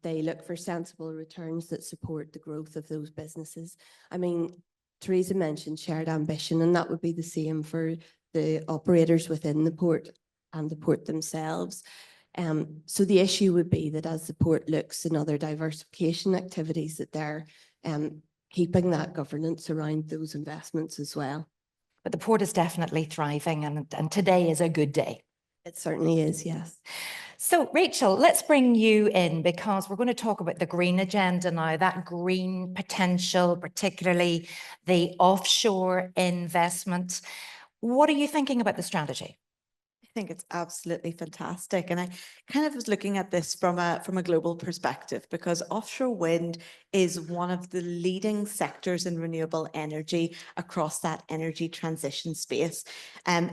They look for sensible returns that support the growth of those businesses. I mean, Teresa mentioned shared ambition, and that would be the same for the operators within the port and the port themselves. So the issue would be that as the port looks in other diversification activities, that they're keeping that governance around those investments as well. But the port is definitely thriving, and today is a good day. It certainly is, yes. So Rachel, let's bring you in because we're going to talk about the green agenda now, that green potential, particularly the offshore investment. What are you thinking about the strategy? I think it's absolutely fantastic. And I kind of was looking at this from a global perspective, because offshore wind is one of the leading sectors in renewable energy across that energy transition space.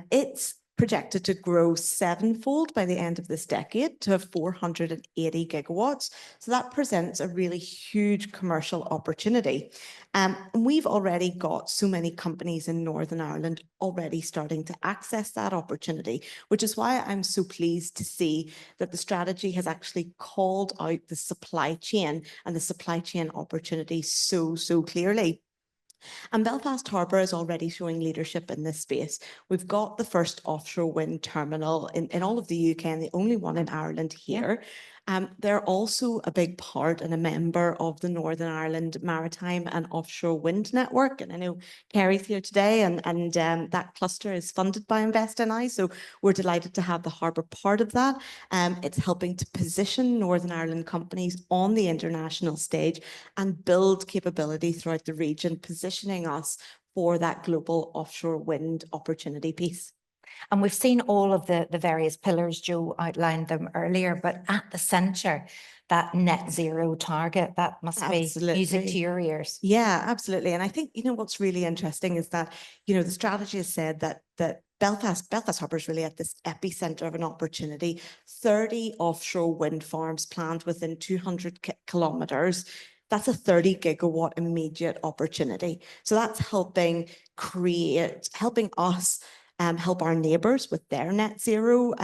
It's projected to grow 7-fold by the end of this decade to 480 gigawatts. So that presents a really huge commercial opportunity. And we've already got so many companies in Northern Ireland already starting to access that opportunity, which is why I'm so pleased to see that the strategy has actually called out the supply chain and the supply chain opportunity so clearly. And Belfast Harbour is already showing leadership in this space. We've got the first offshore wind terminal in all of the UK and the only one in Ireland here. They're also a big part and a member of the Northern Ireland Maritime and Offshore Wind Network. And I know Kerry's here today, and that cluster is funded by InvestNI. So we're delighted to have the harbour part of that. It's helping to position Northern Ireland companies on the international stage and build capability throughout the region, positioning us for that global offshore wind opportunity piece. And we've seen all of the various pillars, Joe outlined them earlier, but at the centre, that net zero target, that must be music to your ears. Yeah, absolutely. And I think, what's really interesting is that, the strategy has said that Belfast Harbour is really at this epicenter of an opportunity. 30 offshore wind farms planned within 200 kilometres. That's a 30 gigawatt immediate opportunity. So that's helping us help our neighbours with their net zero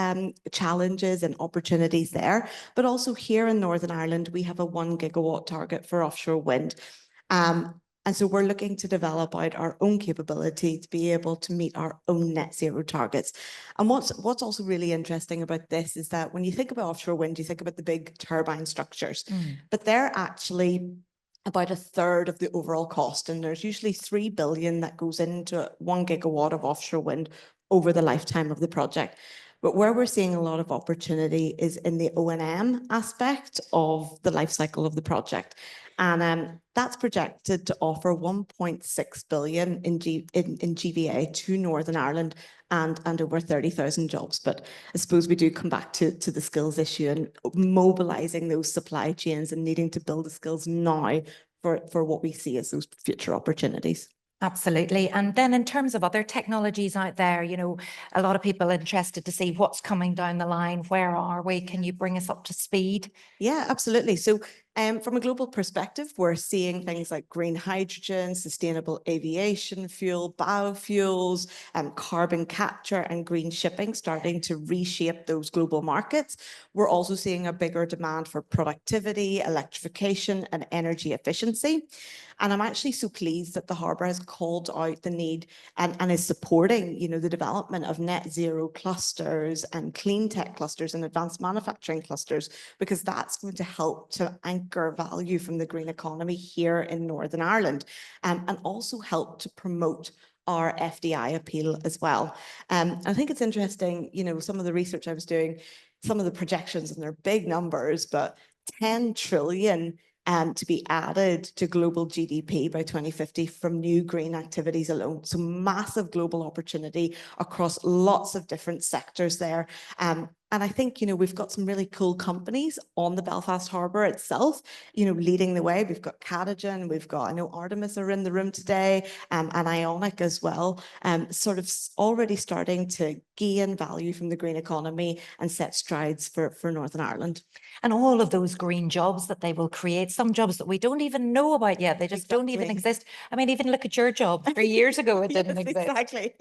challenges and opportunities there. But also here in Northern Ireland, we have a 1 gigawatt target for offshore wind. And so we're looking to develop out our own capability to be able to meet our own net zero targets. And what's also really interesting about this is that when you think about offshore wind, you think about the big turbine structures, but they're actually about a third of the overall cost. And there's usually 3 billion that goes into 1 gigawatt of offshore wind over the lifetime of the project. But where we're seeing a lot of opportunity is in the O&M aspect of the life cycle of the project. And that's projected to offer 1.6 billion in GVA to Northern Ireland and over 30,000 jobs. But I suppose we do come back to the skills issue and mobilizing those supply chains and needing to build the skills now for what we see as those future opportunities. Absolutely. And then in terms of other technologies out there, you know, a lot of people are interested to see what's coming down the line. Where are we? Can you bring us up to speed? Yeah, absolutely. So from a global perspective, we're seeing things like green hydrogen, sustainable aviation fuel, biofuels, carbon capture and green shipping starting to reshape those global markets. We're also seeing a bigger demand for productivity, electrification and energy efficiency. And I'm actually so pleased that the Harbour has called out the need and is supporting, you know, the development of net zero clusters and clean tech clusters and advanced manufacturing clusters, because that's going to help to anchor value from the green economy here in Northern Ireland, and also help to promote our FDI appeal as well. I think it's interesting, you know, some of the research I was doing, some of the projections, and they're big numbers, but 10 trillion to be added to global GDP by 2050 from new green activities alone. So massive global opportunity across lots of different sectors there. And I think, you know, we've got some really cool companies on the Belfast Harbour itself, you know, leading the way. We've got Catagen, we've got, I know Artemis are in the room today, and Ionic as well, sort of already starting to gain value from the green economy and set strides for Northern Ireland. And all of those green jobs that they will create, some jobs that we don't even know about yet, they just don't even exist. I mean, even look at your job 3 years ago, it didn't exist. Exactly.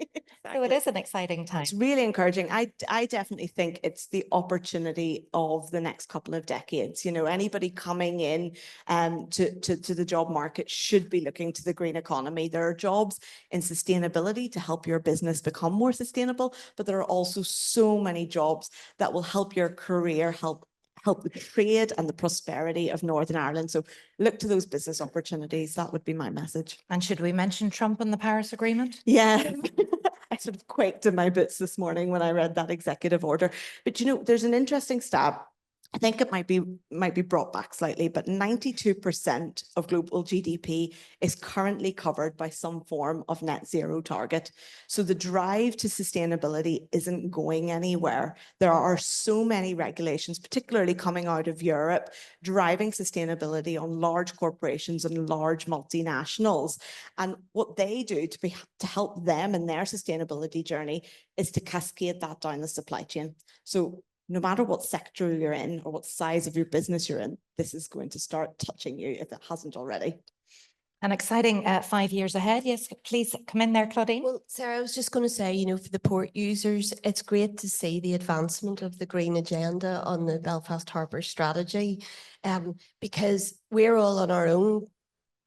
So it is an exciting time. It's really encouraging. I definitely think it's the opportunity of the next couple of decades. You know, anybody coming in to the job market should be looking to the green economy. There are jobs in sustainability to help your business become more sustainable, but there are also so many jobs that will help your career, help the trade and the prosperity of Northern Ireland. So look to those business opportunities. That would be my message. And should we mention Trump and the Paris Agreement? Yeah. I sort of quaked in my boots this morning when I read that executive order. But you know, there's an interesting stat. I think it might be brought back slightly, but 92% of global GDP is currently covered by some form of net zero target. So the drive to sustainability isn't going anywhere. There are so many regulations, particularly coming out of Europe, driving sustainability on large corporations and large multinationals. And what they do to help them in their sustainability journey is to cascade that down the supply chain. So no matter what sector you're in or what size of your business you're in, this is going to start touching you if it hasn't already. An exciting 5 years ahead. Yes, please come in there, Claudine. Well, Sarah, I was just going to say, you know, for the port users, it's great to see the advancement of the green agenda on the Belfast Harbour strategy, because we're all on our own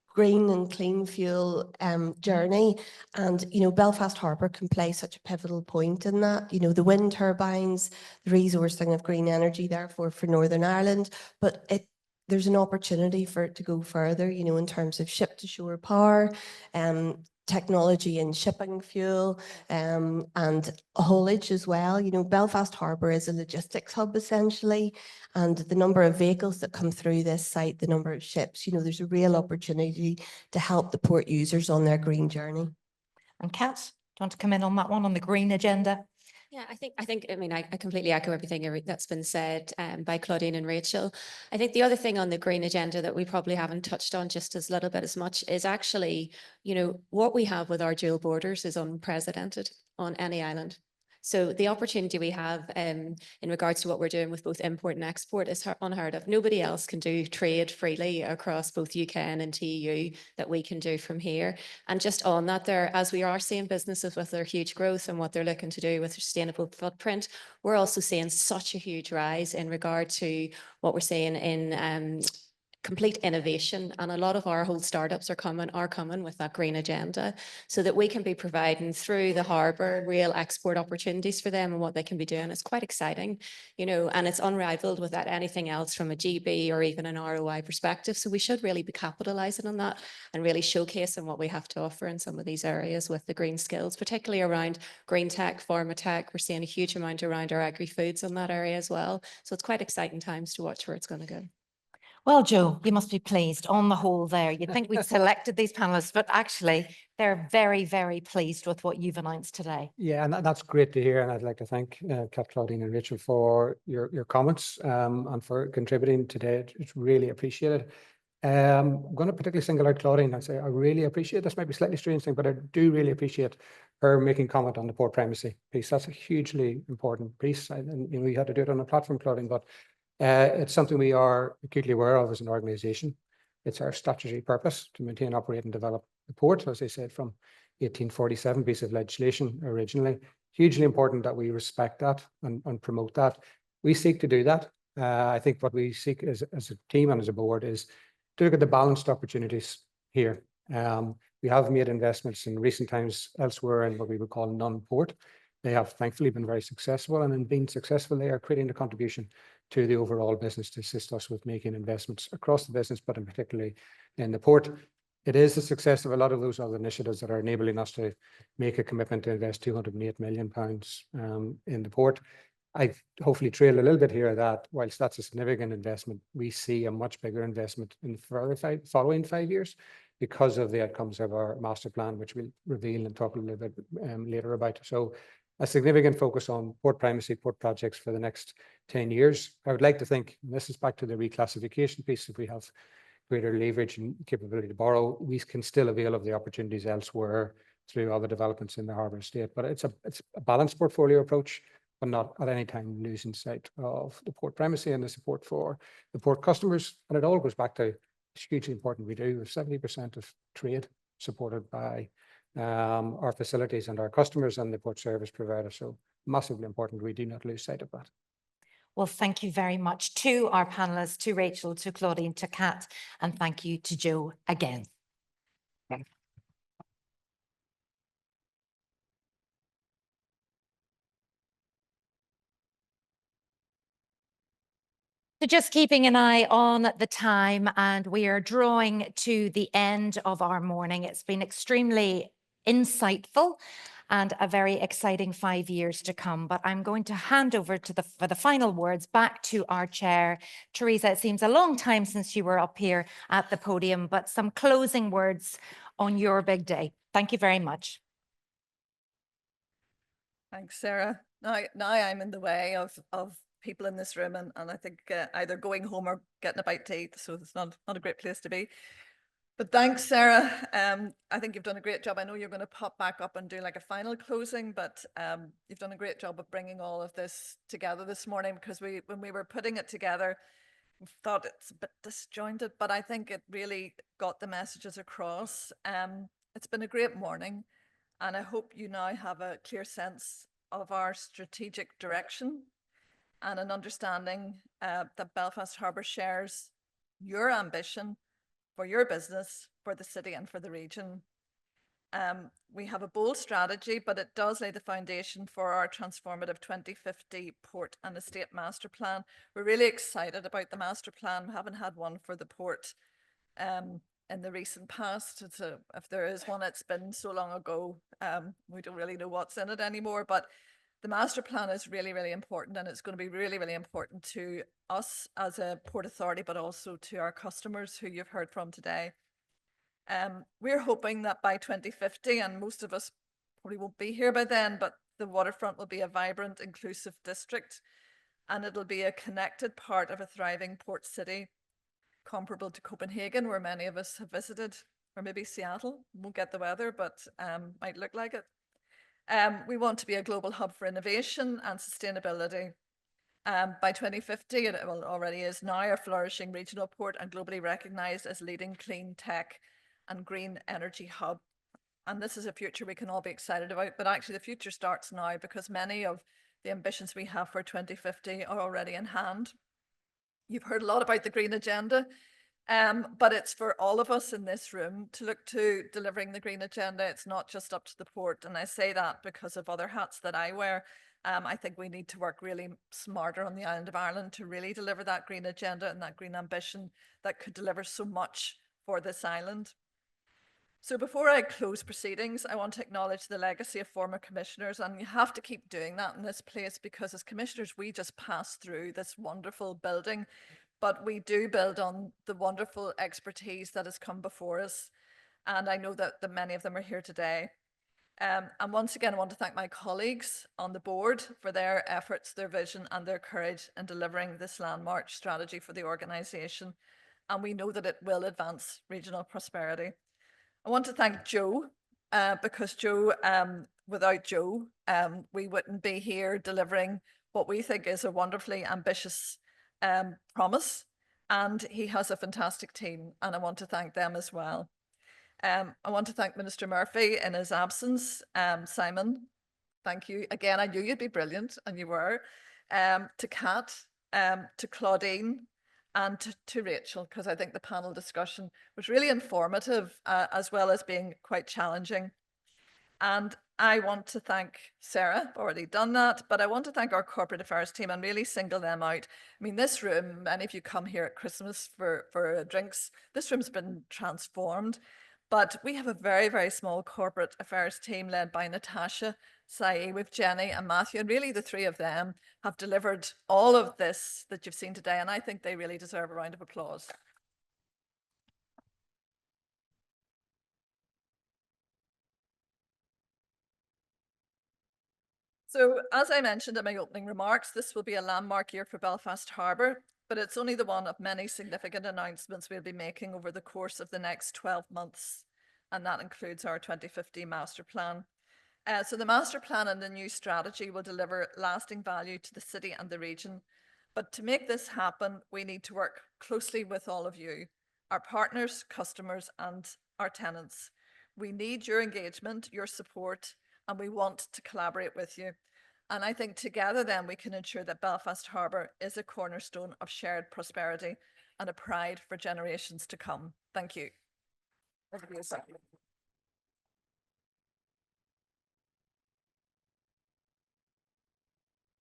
green and clean fuel journey. And, you know, Belfast Harbour can play such a pivotal point in that, you know, the wind turbines, the resourcing of green energy, therefore, for Northern Ireland, but there's an opportunity for it to go further, you know, in terms of ship-to-shore power, technology in shipping fuel, and haulage as well. You know, Belfast Harbour is a logistics hub essentially, and the number of vehicles that come through this site, the number of ships, you know, there's a real opportunity to help the port users on their green journey. And Kat, do you want to come in on that one, on the green agenda? Yeah, I mean, I completely echo everything that's been said by Claudine and Rachel. I think the other thing on the green agenda that we probably haven't touched on just as little bit as much is actually, you know, what we have with our dual borders is unprecedented on any island. So the opportunity we have in regards to what we're doing with both import and export is unheard of. Nobody else can do trade freely across both UK and TEU that we can do from here. And just on that there, as we are seeing businesses with their huge growth and what they're looking to do with their sustainable footprint, we're also seeing such a huge rise in regard to what we're seeing in complete innovation, and a lot of our whole startups are coming with that green agenda, so that we can be providing through the harbour real export opportunities for them and what they can be doing. It's quite exciting, you know, and it's unrivaled without anything else from a GB or even an ROI perspective. So we should really be capitalising on that and really showcasing what we have to offer in some of these areas with the green skills, particularly around green tech, pharma tech. We're seeing a huge amount around our agri-foods in that area as well. So it's quite exciting times to watch where it's going to go. Well, Joe, you must be pleased on the whole there. You'd think we'd selected these panelists, but actually they're very, very pleased with what you've announced today. Yeah, and that's great to hear. And I'd like to thank Kat, Claudine and Rachel for your comments and for contributing today. It's really appreciated. I'm going to particularly single out Claudine and say I really appreciate this. Might be a slightly strange thing, but I do really appreciate her making comment on the port primacy piece. That's a hugely important piece. And you know, you had to do it on a platform, Claudine, but it's something we are acutely aware of as an organisation. It's our statutory purpose to maintain, operate and develop the port, as I said, from 1847 piece of legislation originally. Hugely important that we respect that and promote that. We seek to do that. I think what we seek as a team and as a board is to look at the balanced opportunities here. We have made investments in recent times elsewhere in what we would call non-port. They have thankfully been very successful, and in being successful, they are creating a contribution to the overall business to assist us with making investments across the business, but in particularly in the port. It is the success of a lot of those other initiatives that are enabling us to make a commitment to invest £208 million in the port. I hopefully trail a little bit here that whilst that's a significant investment, we see a much bigger investment in the following 5 years because of the outcomes of our master plan, which we'll reveal and talk a little bit later about. So a significant focus on port primacy, port projects for the next 10 years. I would like to think, and this is back to the reclassification piece, if we have greater leverage and capability to borrow, we can still avail of the opportunities elsewhere through other developments in the harbour estate. But it's a balanced portfolio approach, but not at any time losing sight of the port primacy and the support for the port customers. And it all goes back to it's hugely important we do. 70% of trade supported by our facilities and our customers and the port service provider. So massively important we do not lose sight of that. Well, thank you very much to our panelists, to Rachel, to Claudine, to Kat, and thank you to Joe again. So just keeping an eye on the time, and we are drawing to the end of our morning. It's been extremely insightful and a very exciting 5 years to come. But I'm going to hand over to for the final words back to our chair. Teresa, it seems a long time since you were up here at the podium, but some closing words on your big day. Thank you very much. Thanks, Sarah. Now I'm in the way of people in this room, and I think either going home or getting a bite to eat, so it's not a great place to be. But thanks, Sarah. I think you've done a great job. I know you're going to pop back up and do like a final closing, but you've done a great job of bringing all of this together this morning, because when we were putting it together, we thought it's a bit disjointed, but I think it really got the messages across. It's been a great morning, and I hope you now have a clear sense of our strategic direction and an understanding that Belfast Harbour shares your ambition for your business, for the city and for the region. We have a bold strategy, but it does lay the foundation for our transformative 2050 Port and Estate Master Plan. We're really excited about the master plan. We haven't had one for the port in the recent past. If there is one, it's been so long ago, we don't really know what's in it anymore. But the master plan is really, really important, and it's going to be really, really important to us as a port authority, but also to our customers who you've heard from today. We're hoping that by 2050, and most of us probably won't be here by then, but the waterfront will be a vibrant, inclusive district, and it'll be a connected part of a thriving port city, comparable to Copenhagen, where many of us have visited, or maybe Seattle. Won't get the weather, but might look like it. We want to be a global hub for innovation and sustainability. By 2050, it already is now a flourishing regional port and globally recognised as leading clean tech and green energy hub. And this is a future we can all be excited about, but actually the future starts now, because many of the ambitions we have for 2050 are already in hand. You've heard a lot about the green agenda. But it's for all of us in this room to look to delivering the green agenda. It's not just up to the port. And I say that because of other hats that I wear. I think we need to work really smarter on the island of Ireland to really deliver that green agenda and that green ambition that could deliver so much for this island. So before I close proceedings, I want to acknowledge the legacy of former commissioners, and you have to keep doing that in this place because as commissioners, we just pass through this wonderful building, but we do build on the wonderful expertise that has come before us. And I know that many of them are here today. And once again, I want to thank my colleagues on the board for their efforts, their vision and their courage in delivering this landmark strategy for the organisation. And we know that it will advance regional prosperity. I want to thank Joe, because Joe, without Joe, we wouldn't be here delivering what we think is a wonderfully ambitious promise. And he has a fantastic team, and I want to thank them as well. I want to thank Minister Murphy in his absence. Simon, thank you. Again, I knew you'd be brilliant, and you were. To Kat, to Claudine, and to Rachel, because I think the panel discussion was really informative, as well as being quite challenging. And I want to thank Sarah, I've already done that, but I want to thank our corporate affairs team and really single them out. I mean, this room, many of you come here at Christmas for drinks, this room's been transformed, but we have a very, very small corporate affairs team led by Natasha, Sai, with Jenny and Matthew, and really the three of them have delivered all of this that you've seen today, and I think they really deserve a round of applause. So, as I mentioned in my opening remarks, this will be a landmark year for Belfast Harbour, but it's only the one of many significant announcements we'll be making over the course of the next 12 months, and that includes our 2050 master plan. So the master plan and the new strategy will deliver lasting value to the city and the region. But to make this happen, we need to work closely with all of you, our partners, customers, and our tenants. We need your engagement, your support, and we want to collaborate with you. And I think together then we can ensure that Belfast Harbour is a cornerstone of shared prosperity and a pride for generations to come. Thank you.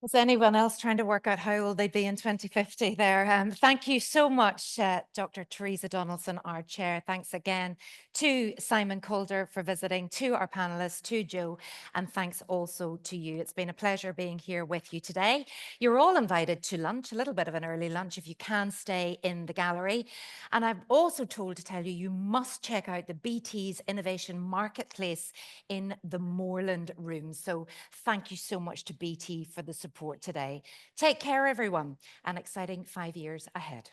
Is anyone else trying to work out how old they'd be in 2050 there? Thank you so much, Dr. Teresa Donaldson, our chair. Thanks again to Simon Calder for visiting, to our panelists, to Joe, and thanks also to you. It's been a pleasure being here with you today. You're all invited to lunch, a little bit of an early lunch if you can stay in the gallery. And I'm also told to tell you, you must check out the BT's Innovation Marketplace in the Moorland room. So thank you so much to BT for the support today. Take care, everyone. An exciting 5 years ahead.